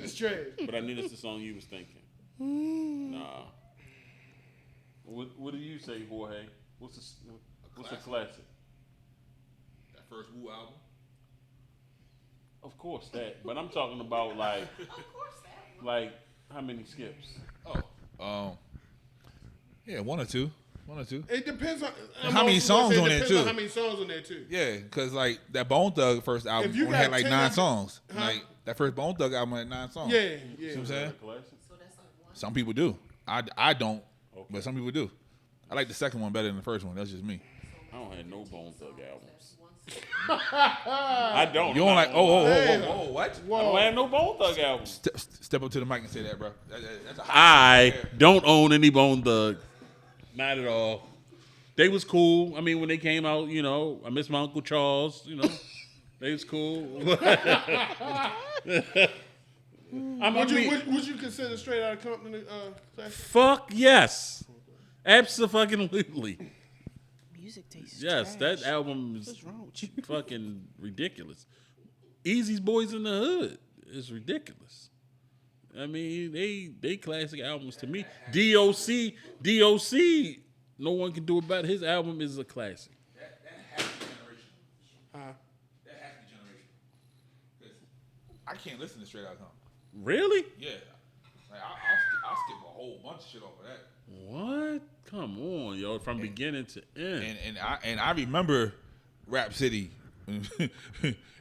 It's trash. But I knew that's the song you was thinking. Nah. What do you say, Jorge? What's a classic? That first Wu album. Of course that. But I'm talking about like how many skips? Yeah, one or two. It depends on How many songs on there, depends too? on how many songs on there too. Yeah, because like that Bone Thug first album If you only got had like 10 9 songs. Huh? Like that first Bone Thug album had 9 songs. Yeah, You yeah. know what I'm saying? Classic? Some people do. I don't, but some people do. I like the second one better than the first one. That's just me. I don't have no Bone Thug albums. I don't. You don't like? Oh, Hey. what? I don't have no Bone Thug albums. Step up to the mic and say that, bro. That's a hot I don't own any Bone Thug. Not at all. They was cool. I mean, when they came out, you know, I miss my Uncle Charles. You know, they was cool. Would you consider Straight Outta Compton classic? Fuck yes, absolutely. Music taste. is Yes, trash. that album is What's wrong with you? fucking ridiculous. Easy's Boys in the Hood is ridiculous. I mean, they classic albums to me. DOC, no one can do it better. His album is a classic. That has to be generation. That has to be generation. 'Cause I can't listen to Straight Outta Compton. Really? Yeah, like I'll skip a whole bunch of shit off of that. What? Come on, yo, from beginning to end. And I remember Rap City and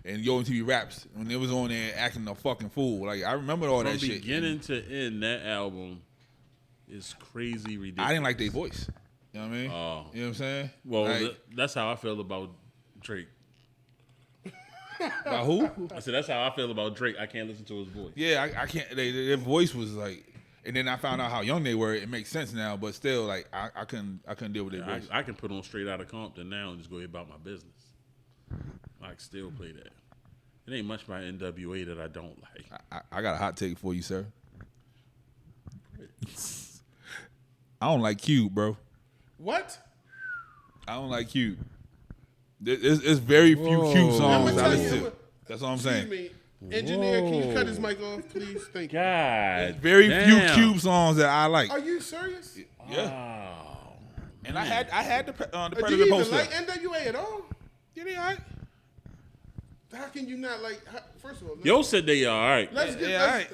Yo MTV Raps when they was on there acting a fucking fool. Like I remember all From that shit. beginning to end, that album is crazy ridiculous. I didn't like their voice. You know what I mean? Oh. You know what I'm saying? Well, Like, that's how I feel about Drake. about who? I said that's how I feel about Drake. I can't listen to his voice. Yeah, I can't. Their voice was like, and then I found out how young they were. It makes sense now, but still, like I couldn't deal with their voice. I can put on Straight Outta Compton now and just go about my business. I can still play that. It ain't much by NWA that I don't like. I got a hot take for you, sir. I don't like Cube, bro. What? I don't like Cube. There's very few Cube songs I tell listen you to. That's all I'm saying. Excuse me. Engineer, can you cut his mic off, please? Thank you. God, Very damn. few Cube songs that I like. Are you serious? Yeah. Wow. And I had the Do Predator you even poster. like NWA at all? Yeah, they all right. How can you not like? First of all, Yo said they all right. let's get Yeah, all right.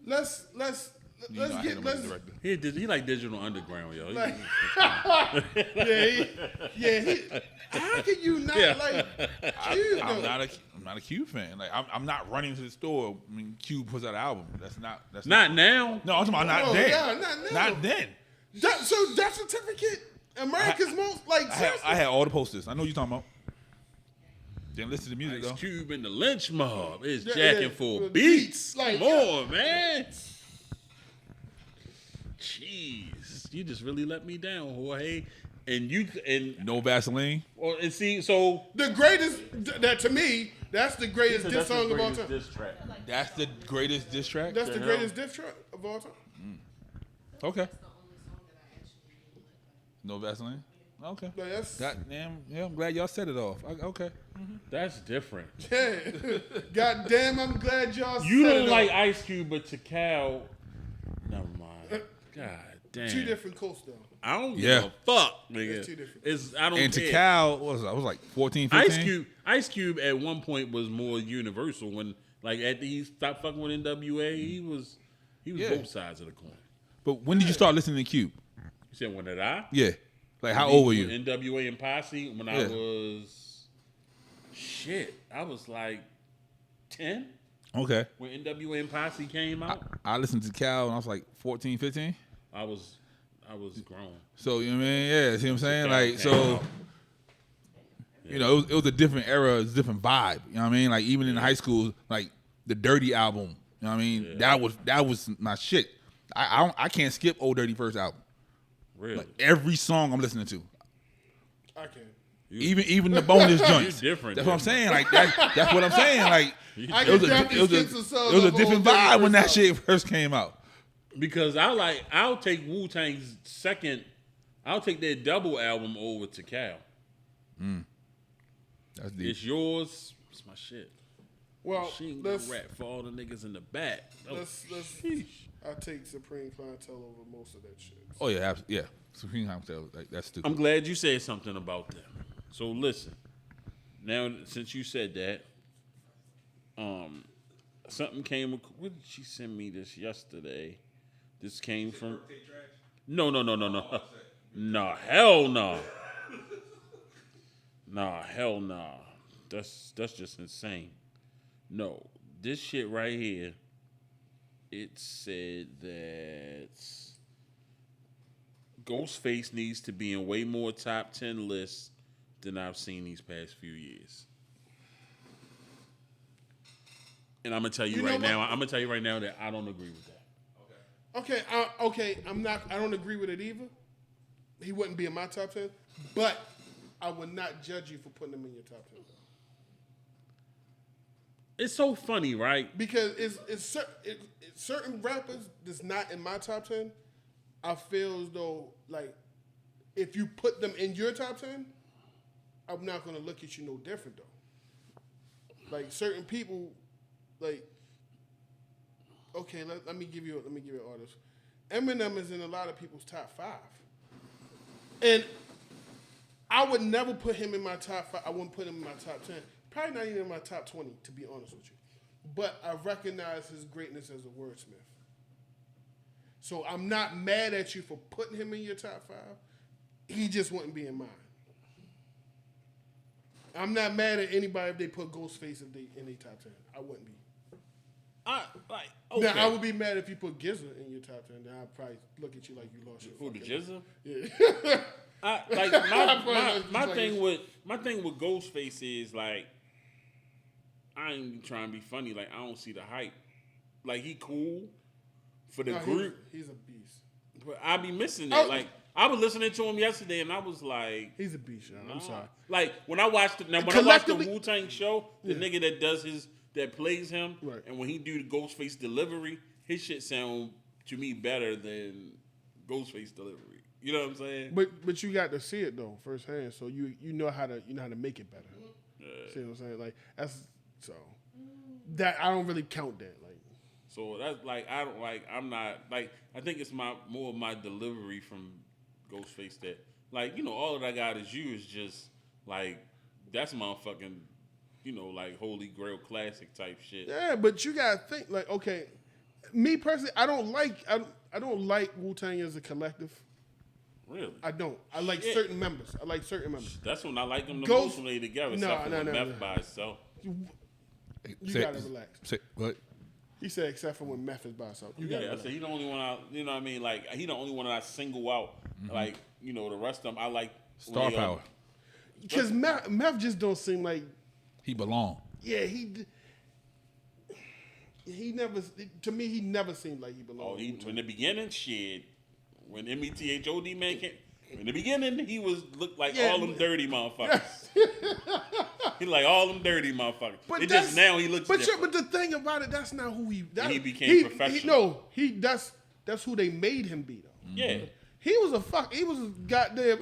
let's You know I hate him as a director. He like Digital Underground, yo. like how can you not like Cube I'm though? not a Cube fan. Like I'm not running to the store when Cube puts out an album. That's not. Not now. No, I'm talking about not Oh, then. yeah, not now. Not then. So Death Certificate, America's most like seriously? I had all the posters. I know what you're talking about. Didn't listen to the music Ice though. Cube and the Lynch Mob is Yeah, jacking yeah, for for beats. beats. Like, Come on, man. Jeez, you just really let me down, Jorge. And No Vaseline. see, so The greatest that to me, that's the greatest diss that's song the of all greatest time. diss track. That's the greatest diss track. That's the the greatest diss track of all time. Okay. No Vaseline. Okay. Like, that's God damn. Yeah, I'm glad y'all set it off. Okay. That's different. yeah. God damn, I'm glad y'all You said don't it like all. Ice Cube, but Takal. Never mind. God damn. Two different coasts though. I don't Yeah. give a fuck, nigga. That's two different. I don't And care. to Cal, what was I was like 14, 15? Ice Cube at one point was more universal when like after he stopped fucking with NWA, he was both sides of the coin. But when did you start listening to Cube? You said when did I? Yeah. Like, how old were you? NWA and Posse when I was I was like 10 Okay. when NWA and Posse came out. I listened to Cal when I was like 14, 15. I was grown. So, you know what I mean? Yeah, see what I'm saying? Cal Like, came so, out. you know, it was a different era, it was a different vibe. You know what I mean? Like, even in high school, like, the Dirty album, you know what I mean? Yeah. That was my shit. I can't skip Old Dirty first album. Really? Like, every song I'm listening to. I can. Even the bonus joints. different, That's what I'm saying. Like that's what I'm saying. Like I it was can definitely skip some it songs was a off different Old Dirty vibe when that first shit first came out. Because I'll take Wu-Tang's second, I'll take their double album over to Cal. That's deep. It's yours. It's my shit. Well, She ain't gonna let's rap for all the niggas in the back. let's I take Supreme Clientele over most of that shit. Oh yeah, yeah. Supreme Hotel, like that's stupid. I'm glad you said something about them. So listen, now since you said that, something came. What did she send me this yesterday? This came from. No. Nah, hell no. Nah, hell no. That's just insane. No, this shit right here. It said that Ghostface needs to be in way more top 10 lists than I've seen these past few years. And I'm gonna tell you, right now. I'm gonna tell you right now that I don't agree with that. Okay. I don't agree with it either. He wouldn't be in my top 10, but I would not judge you for putting him in your top 10. It's so funny, right? Because it's certain rappers that's not in my top 10. I feel as though, like, if you put them in your top 10, I'm not going to look at you no different, though. Like, certain people, like, okay, let me give you an artist. Eminem is in a lot of people's top 5. And I would never put him in my top 5. I wouldn't put him in my top 10. Probably not even in my top 20, to be honest with you. But I recognize his greatness as a wordsmith. So I'm not mad at you for putting him in your top 5. He just wouldn't be in mine. I'm not mad at anybody if they put Ghostface in their top 10. I wouldn't be. Okay. Now, I would be mad if you put GZA in your top 10. Then I'd probably look at you like you lost your Who, the fucking- Jizza? Yeah. My thing with Ghostface is like, I ain't even trying to be funny. Like, I don't see the hype. Like, he cool for the group, He's a beast. but I be missing it. Oh. Like, I was listening to him yesterday, and I was like, He's a beast, y'all. I'm sorry. Like when I watched the Collectively- Wu-Tang show, the nigga that plays him, Right. and when he do the Ghostface delivery, his shit sound to me better than Ghostface delivery. You know what I'm saying? But you got to see it though firsthand, so you know how to make it better. See what I'm saying? Like that's so that I don't really count that. Like So that's like I'm not like I think it's more of my delivery from Ghostface that like all that I got is you is just like that's motherfucking like holy grail classic type shit. yeah, but you gotta think like okay, me personally, I don't like Wu-Tang as a collective. Really? I don't. I like Shit. certain members. That's when I like them the Ghost- most when they together. No, except for no, when no, Meth no. by itself. You gotta relax. Say what? He said except for when Meth is by himself. You Yeah, gotta I relax. said he the only one I, what I mean? Like he the only one that I single out. Like the rest of them I like. Star when they power. Because Meth just don't seem like He belong. yeah he never to me he never seemed like he belonged. Oh, in the beginning, shit. When METHOD man came, in the beginning he looked like Yeah, all them dirty motherfuckers. He like all them dirty motherfuckers. But It just now he looks different. But the thing about it, that's not who he. That, He became professional. That's who they made him be though. Yeah, He was a goddamn.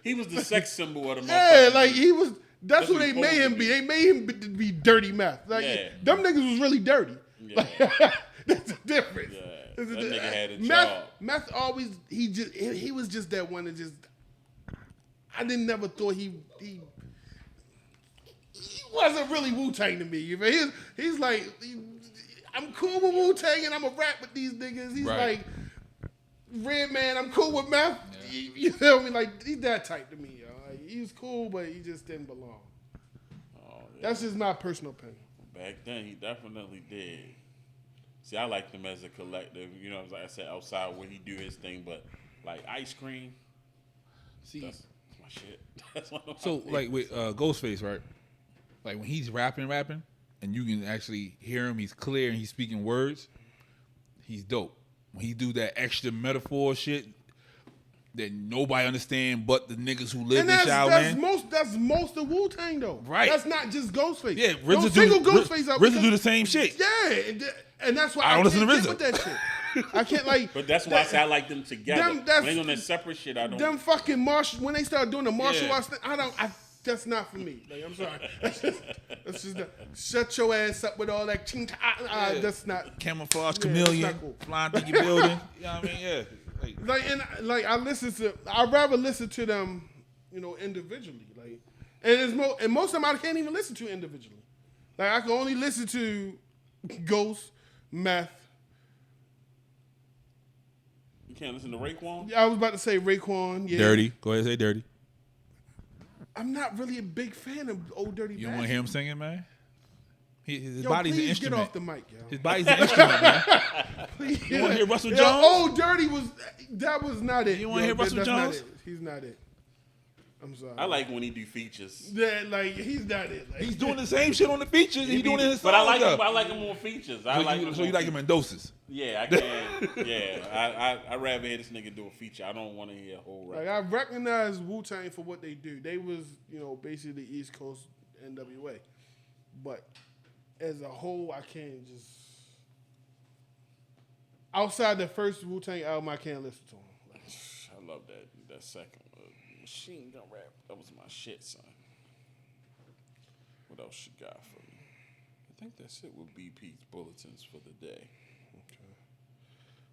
he was the sex symbol of the motherfucker. yeah, like he was. That's who what they he made supposed him to be. be. They made him be dirty Meth. Like Yeah. them niggas was really dirty. Yeah. That's the difference. Yeah. That nigga had a Meth, job. Meth always he was just that one that just I didn't never thought he wasn't really Wu-Tang to me. You know? He's like I'm cool with Wu-Tang and I'm a rap with these niggas. He's Right. like Redman, I'm cool with Meth. Yeah. You feel me? Like he's that type to me, yo. Like, he's cool, but he just didn't belong. Oh, yeah. That's just my personal opinion. Back then, he definitely did. See, I liked him as a collective. You know, like I said, outside where he do his thing, but like Ice Cream, See, that's my shit. That's one of my so favorites. like with Ghostface, right? Like when he's rapping, and you can actually hear him. He's clear and he's speaking words. He's dope. When he do that extra metaphor shit that nobody understand but the niggas who live And in Shaolin. that's most of Wu-Tang though. Right. That's not just Ghostface. Yeah, No RZA single do, Ghostface out RZA because- do the same shit. Yeah, and that's why I I, don't listen can't to get RZA. with that shit. I can't like. But that's why I say I like them together. Them- When that's- they on that separate shit, I don't. Them fucking martial when they start doing the martial Yeah. arts thing, that's not for me. Like I'm sorry. That's just not, shut your ass up with all that ching. That's not. Camouflage Yeah, chameleon, that's not cool. flying through your building. You know what I mean? Yeah. Like, I'd rather listen to them, you know, individually. Like, and most of them I can't even listen to individually. Like I can only listen to Ghost, Meth. You can't listen to Raekwon. I was about to say Raekwon. Yeah. Dirty. Go ahead and say Dirty. I'm not really a big fan of Old Dirty. You don't want to hear him singing, man? His Yo, body's an please instrument. get off the mic, yo. His body's an instrument, man. Please. You wanna hear Russell Yo, Jones? Old Dirty that was not it. You wanna hear Russell that's Jones? Not it. He's not it. I'm sorry. I like when he do features. Yeah, like he's not it. Like, He's doing the same shit on the features. He's doing it in his But I songs, like him. though. I like him on features. I So like you, him so on you like him in doses. Yeah, I can. Yeah, I rather hear this nigga do a feature. I don't want to hear a whole rap. Like I recognize Wu-Tang for what they do. They was, you know, basically East Coast NWA. But as a whole, I can't just outside the first Wu-Tang album, I can't listen to them. Like, I love that second Machine Gun Rap. That was my shit, son. What else you got for me? I think that's it with BP's bulletins for the day. Okay.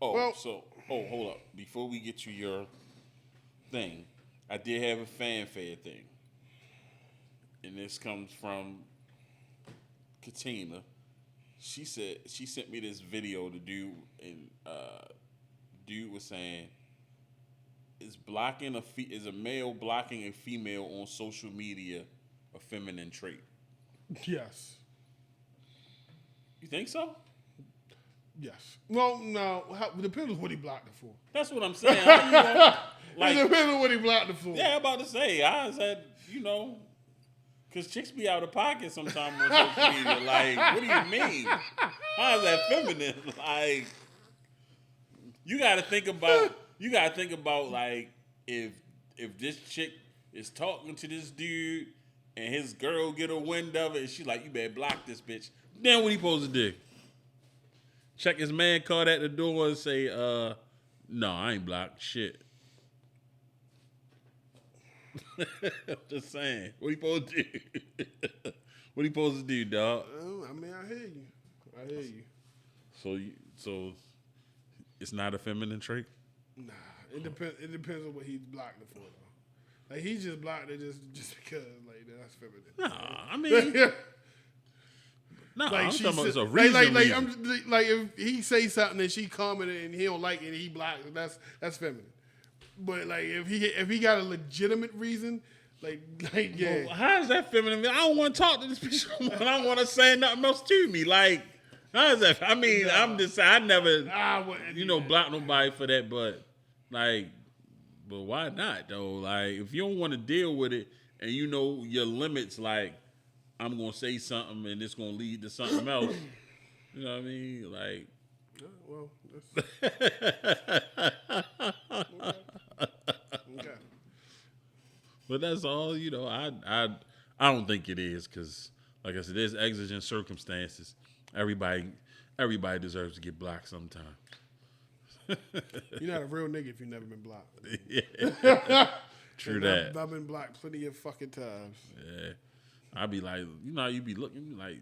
Oh, Well- hold up. Before we get to your thing, I did have a fanfare thing. And this comes from Katina. She said she sent me this video to do, and dude was saying, is a male blocking a female on social media a feminine trait? yes. You think so? Yes. Well, no. It depends on what he blocked it for. That's what I'm saying. I, you know, It like, depends on what he blocked it for. yeah, I'm about to say. I said, you know, because chicks be out of pocket sometimes on social media. Like, what do you mean? How is that feminine? Like, you got to think about like if this chick is talking to this dude and his girl get a wind of it and she like, you better block this bitch. Then what he supposed to do? Check his man card at the door and say, no, I ain't blocked shit. I'm just saying. What he supposed to do? What he supposed to do, dog? I mean, I hear you. So it's not a feminine trait? Nah, it depends. It depends on what he's blocked it for, though. Like he just blocked it just because, like that's feminine. Nah, I mean, no, Like I'm she talking about it's a said- reason. like if he say something and she commented and he don't like it and he blocked it, that's feminine. But like if he got a legitimate reason, like yeah. Well, how is that feminine? I don't want to talk to this bitch. I don't want to say nothing else to me. Like, how is that? I mean, I'm just I never, I wouldn't do that. block nobody for that. But like, but why not though? Like, if you don't want to deal with it and you know your limits, like I'm gonna say something and it's gonna lead to something else. You know what I mean? Like, Well, that's, okay. but that's all. You know, I don't think it is because, like I said, there's exigent circumstances. Everybody deserves to get blocked sometime. You're not a real nigga if you've never been blocked. Yeah. True And that. I've been blocked plenty of fucking times. Yeah. I'd be like, you know, you be looking like,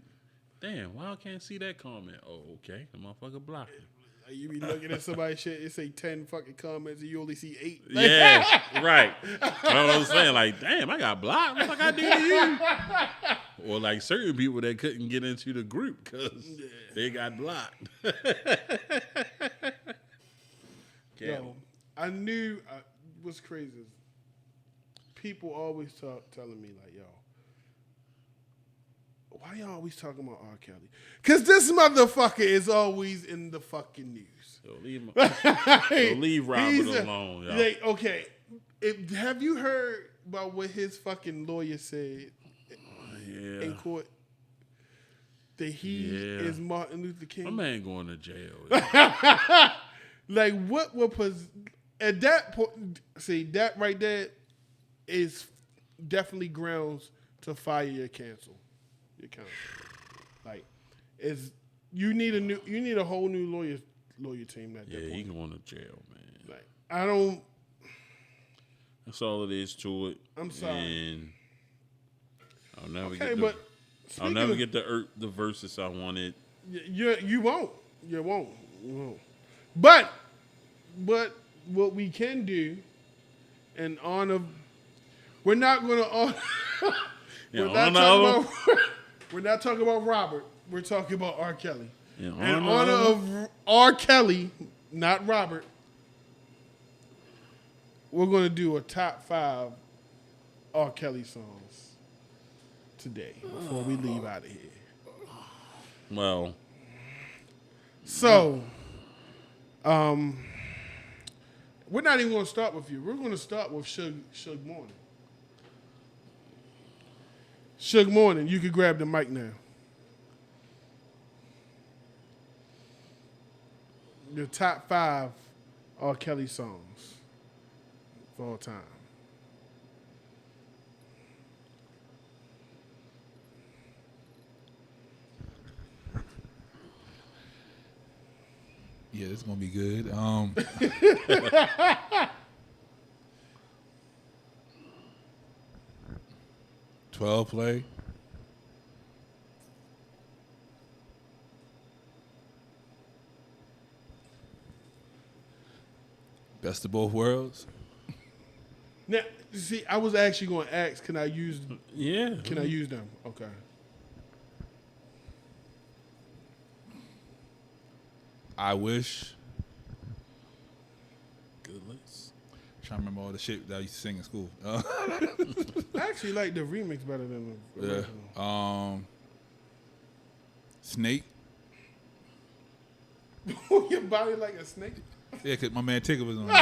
damn, why I can't see that comment? Oh, okay. The motherfucker blocked it. Like, you be looking at somebody's shit, it say 10 fucking comments and you only see 8. Yeah, right. That's what I'm saying. Like, damn, I got blocked. What the fuck I do to you? Or like certain people that couldn't get into the group because they got blocked. Yo, I knew what's crazy is people always telling me like, yo, why y'all always talking about R. Kelly? Because this motherfucker is always in the fucking news. So leave Robert alone, y'all. Like, okay, have you heard about what his fucking lawyer said in court? That he is Martin Luther King? My man going to jail. Like, what was at that point? See, that right there is definitely grounds to fire your counsel. Like, you need a whole new lawyer team at that point. He going to jail, man. Like, I don't. That's all it is to it. I'm sorry. And I'll never get the verses I wanted. You won't. You won't. But what we can do in honor, we're not going to honor. We're not talking about Robert. We're talking about R. Kelly. In honor of R. Kelly, not Robert, we're going to do a top 5 R. Kelly songs today before we leave out of here. Well. So, we're not even going to start with you. We're going to start with Suge Morning. Suge Morning, you can grab the mic now. Your top 5 R. Kelly songs of all time. Yeah, this is gonna be good. 12 play. Best of both worlds. Now, see, I was actually going to ask, can I use them? Okay. I wish. Good list. Trying to remember all the shit that I used to sing in school. I actually like the remix better than the original. Snake. Your body like a snake? Yeah, because my man Tigger was on there.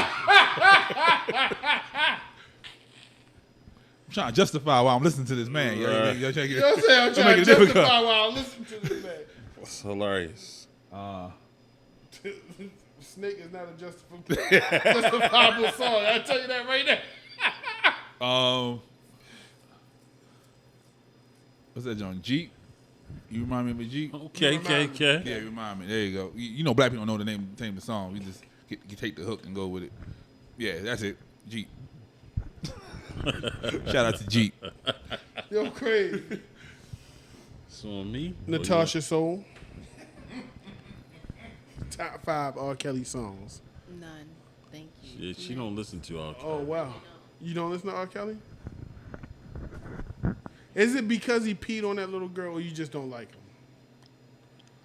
I'm trying to justify why I'm listening to this man. You know what I'm saying? I'm trying to justify why I listen to this man. That's hilarious. Snake is not a justifiable song. I'll tell you that right now. What's that, John? Jeep? You remind me of a Jeep? Okay. Yeah, remind me. There you go. You know, black people don't know the name of the song. We just you take the hook and go with it. Yeah, that's it. Jeep. Shout out to Jeep. Yo, crazy. So on me, Natasha Soul. Top 5 R. Kelly songs. None. Thank you. Yeah, she don't listen to R. Kelly. Oh, wow. You don't listen to R. Kelly? Is it because he peed on that little girl or you just don't like him?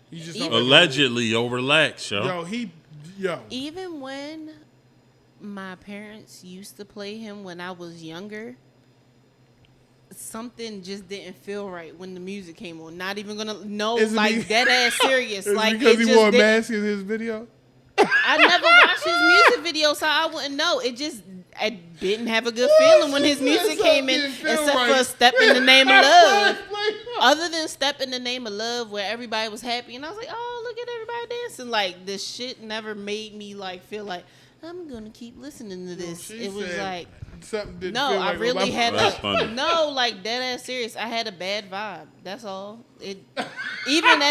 You just don't allegedly overlax, yo. Even when my parents used to play him when I was younger, something just didn't feel right when the music came on. Not even gonna dead ass serious. Like because he wore a mask in his video. I never watched his music video, so I wouldn't know. I didn't have a good feeling when his music came in, except for Step in the Name of Love. Other than Step in the Name of Love, where everybody was happy, and I was like, oh, look at everybody dancing. Like, this shit never made me like feel like I'm gonna keep listening to this. It was like something didn't no, feel I like really had funny. like dead ass serious. I had a bad vibe. That's all. Even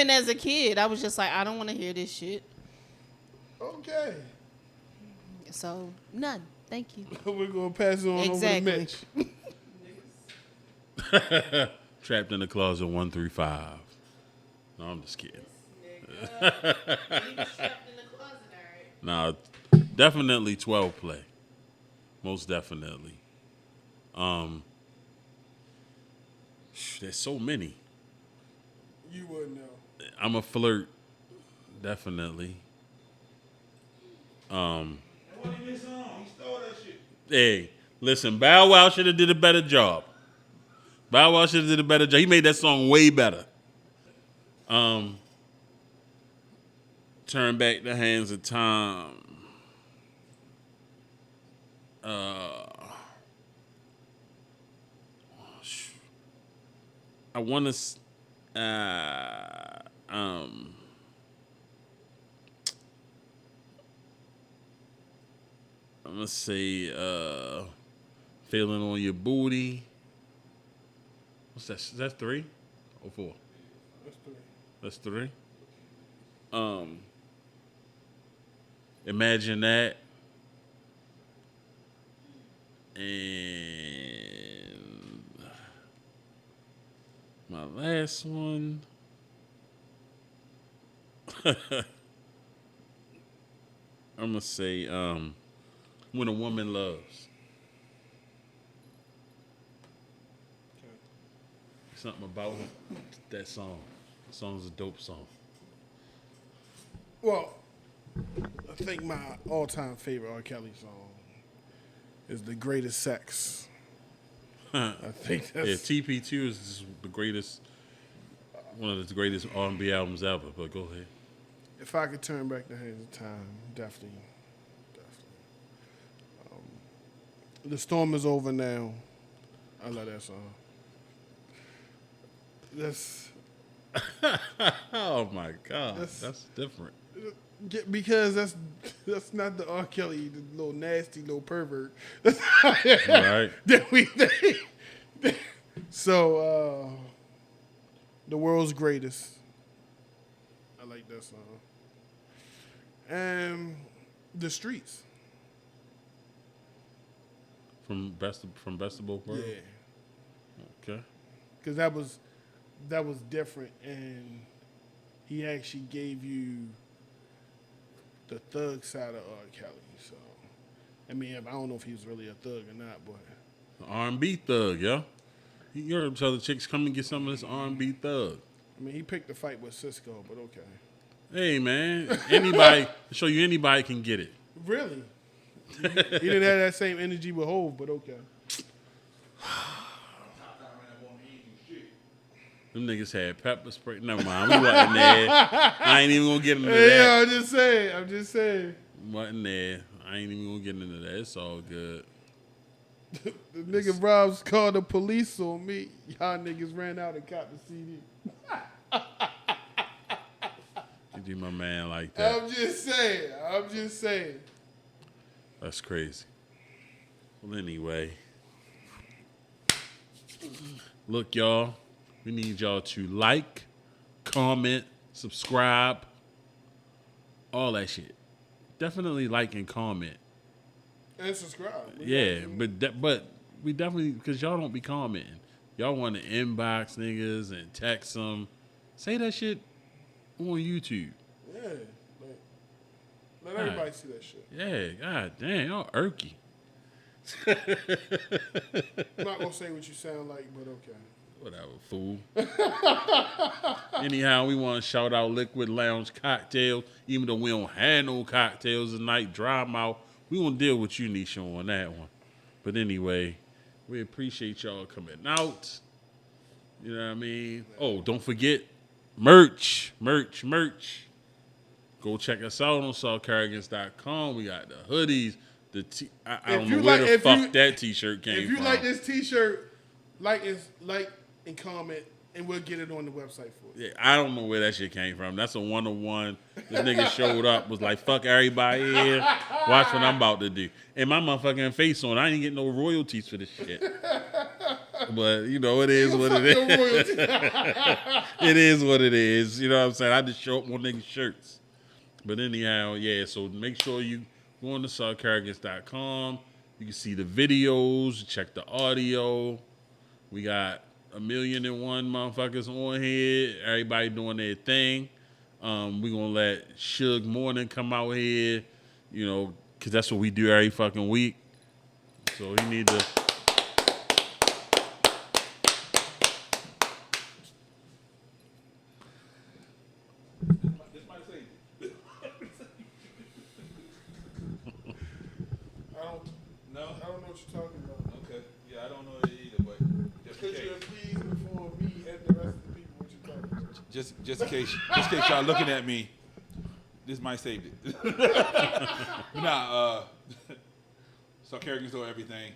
as a kid, I was just like, I don't want to hear this shit. Okay. So none. Thank you. We're gonna pass it on over to Mitch. Trapped in the Closet 1 through 5. No, I'm just kidding. He was trapped in the closet, all right. Nah, definitely 12 play. Most definitely. There's so many. You wouldn't know. I'm a flirt. Definitely. That wasn't even his song. He stole that shit. Hey, listen, Bow Wow should have did a better job. Bow Wow should have did a better job. He made that song way better. Turn back the hands of time. I want to. I'm gonna say, feeling on your booty. What's that? Is that 3 or 4? That's three. That's 3. Imagine that. And my last one. I'm gonna say, when a woman loves. Okay. Something about that song. The song's a dope song. Well, I think my all-time favorite R. Kelly song is "The Greatest Sex." I think Yeah, that's TP2 is the greatest, one of the greatest R&B albums ever. But go ahead. if I could turn back the hands of time, definitely. The storm is over now. I love that song. That's Oh my God, that's different. because that's not the R. Kelly, the little nasty little pervert. Right? that we think. So, the world's greatest. I like that song. And the streets. From best of both worlds. Yeah, Okay. because that was different, and he actually gave you the thug side of R. Kelly. So, I mean, I don't know if he was really a thug or not, but R&B thug, yo. You heard him tell the chicks, come and get some of this R&B thug. I mean, he picked the fight with Cisco. But okay, Hey, man, anybody, show you anybody can get it. really, he didn't have that same energy with Hov, but okay. Them niggas had pepper spray. Never mind, we wasn't there. I ain't even gonna get into Hey, that. yeah, I'm just saying. Wasn't there. I ain't even gonna get into that. It's all good. The nigga Robs called the police on me. Y'all niggas ran out and caught the CD. You do my man like that. I'm just saying. That's crazy. Well, anyway. Look, y'all. We need y'all to like, comment, subscribe, all that shit. Definitely like and comment. And subscribe. Yeah, but we definitely, because y'all don't be commenting. Y'all want to inbox niggas and text them. Say that shit on YouTube. Yeah. Let everybody see that shit. Yeah, god damn, y'all irky. I'm not gonna say what you sound like, but okay. Whatever, fool. Anyhow, we want to shout out Liquid Lounge Cocktails. Even though we don't have no cocktails tonight, dry mouth. We won't deal with you, Nisha, on that one. But anyway, we appreciate y'all coming out. You know what I mean? Oh, don't forget, merch. Go check us out on Sarcarrogance.com. We got the hoodies. I don't know where the fuck that t-shirt came from. If you like this t-shirt, like and comment, and we'll get it on the website for you. Yeah, I don't know where that shit came from. That's a 101. This nigga showed up, was like, fuck everybody here. Watch what I'm about to do. And my motherfucking face on. I ain't getting no royalties for this shit. But, you know, it is what it is. It is what it is. You know what I'm saying? I just show up on niggas' shirts. But anyhow, yeah, so make sure you go on to Sarcarrogance.com. You can see the videos, check the audio. We got 1,000,001 motherfuckers on here. Everybody doing their thing. We're going to let Suge Morning come out here, you know, because that's what we do every fucking week. So he need to... I don't know what you're talking about. Okay. Yeah, I don't know it either, but just in Could you case. please inform me and the rest of the people what you're talking about? Just in case y'all looking at me, this might save it. Sarcarrogance or everything.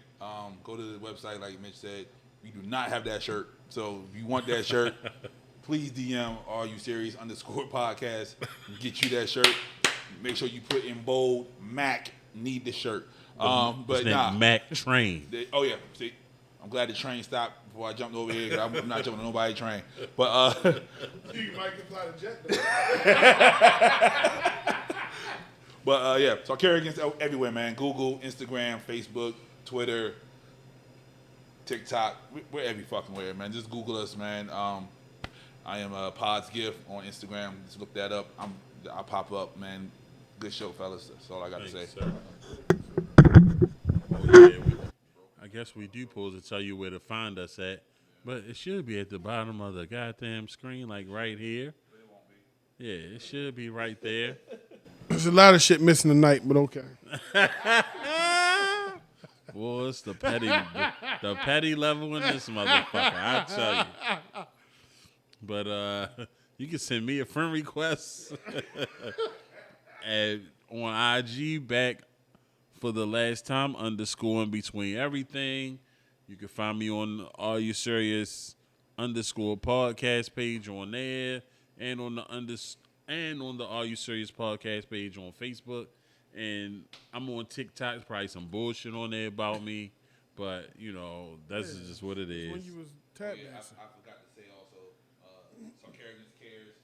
Go to the website like Mitch said. We do not have that shirt, so if you want that shirt, please DM Are You Serious _podcast and get you that shirt. Make sure you put in bold Mac need the shirt. But nah, Mac Train. oh yeah, see, I'm glad the train stopped before I jumped over here. 'Cause I'm not jumping on nobody's train. But You might can fly the jet though. But yeah, Sarcarrogance everywhere, man. Google, Instagram, Facebook, Twitter, TikTok. We're every fucking where, man. Just Google us, man. I am Pod's Gift on Instagram. Just look that up. I'll pop up, man. Good show, fellas. That's all I got to say. Sir. Oh, yeah, I guess we do supposed to tell you where to find us at, but it should be at the bottom of the goddamn screen, like right here. Yeah, it should be right there. There's a lot of shit missing tonight, but okay. Boy, it's the petty level in this motherfucker, I tell you. But you can send me a friend request on IG back for the last time _in between everything. You can find me on Are You Serious _podcast page on there, and on the Are You Serious podcast page on Facebook. And I'm on TikTok. There's probably some bullshit on there about me, but you know that's just what it is. When you was tap Yeah, dancing. I forgot to say also, Sarcarrogance Cares,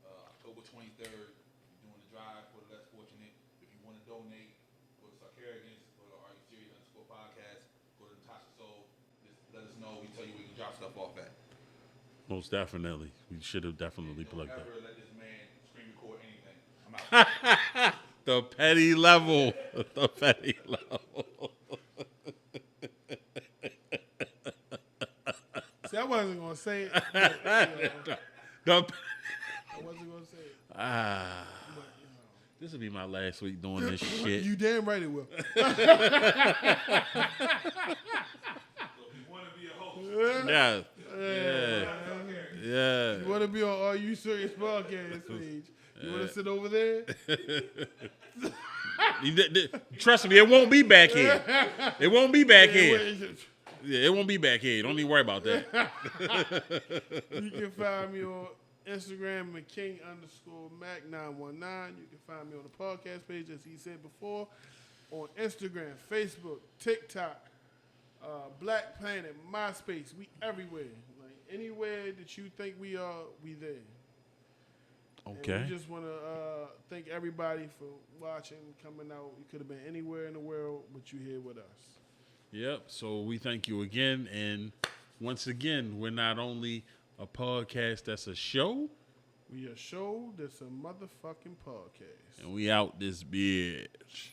October 23rd, we're doing a drive for the less fortunate. If you want to donate, go to Sarcarrogance, go to Are You Serious _podcast, go to Natasha Soul. Just let us know. We tell you where you can drop stuff off at. Most definitely, we should have definitely plugged that. Never let this man screen record anything. I'm out. The petty level. The petty level. See, I wasn't gonna say it. The- I wasn't gonna say it. This will be my last week doing this shit. You damn right it will. So if you want to be a host, Yeah. Yeah. You want to be on Are You Serious podcast page? You want to sit over there? Trust me, it won't be back here. It won't be back here. Yeah, it won't be back here. Don't even worry about that. You can find me on Instagram McKing _Mac919. You can find me on the podcast page, as he said before, on Instagram, Facebook, TikTok, Black Planet, MySpace. We everywhere. Like anywhere that you think we are, we there. Okay. And we just want to thank everybody for watching, coming out. You could have been anywhere in the world, but you're here with us. Yep. So we thank you again. And once again, we're not only a podcast that's a show. We a show that's a motherfucking podcast. And we out this bitch.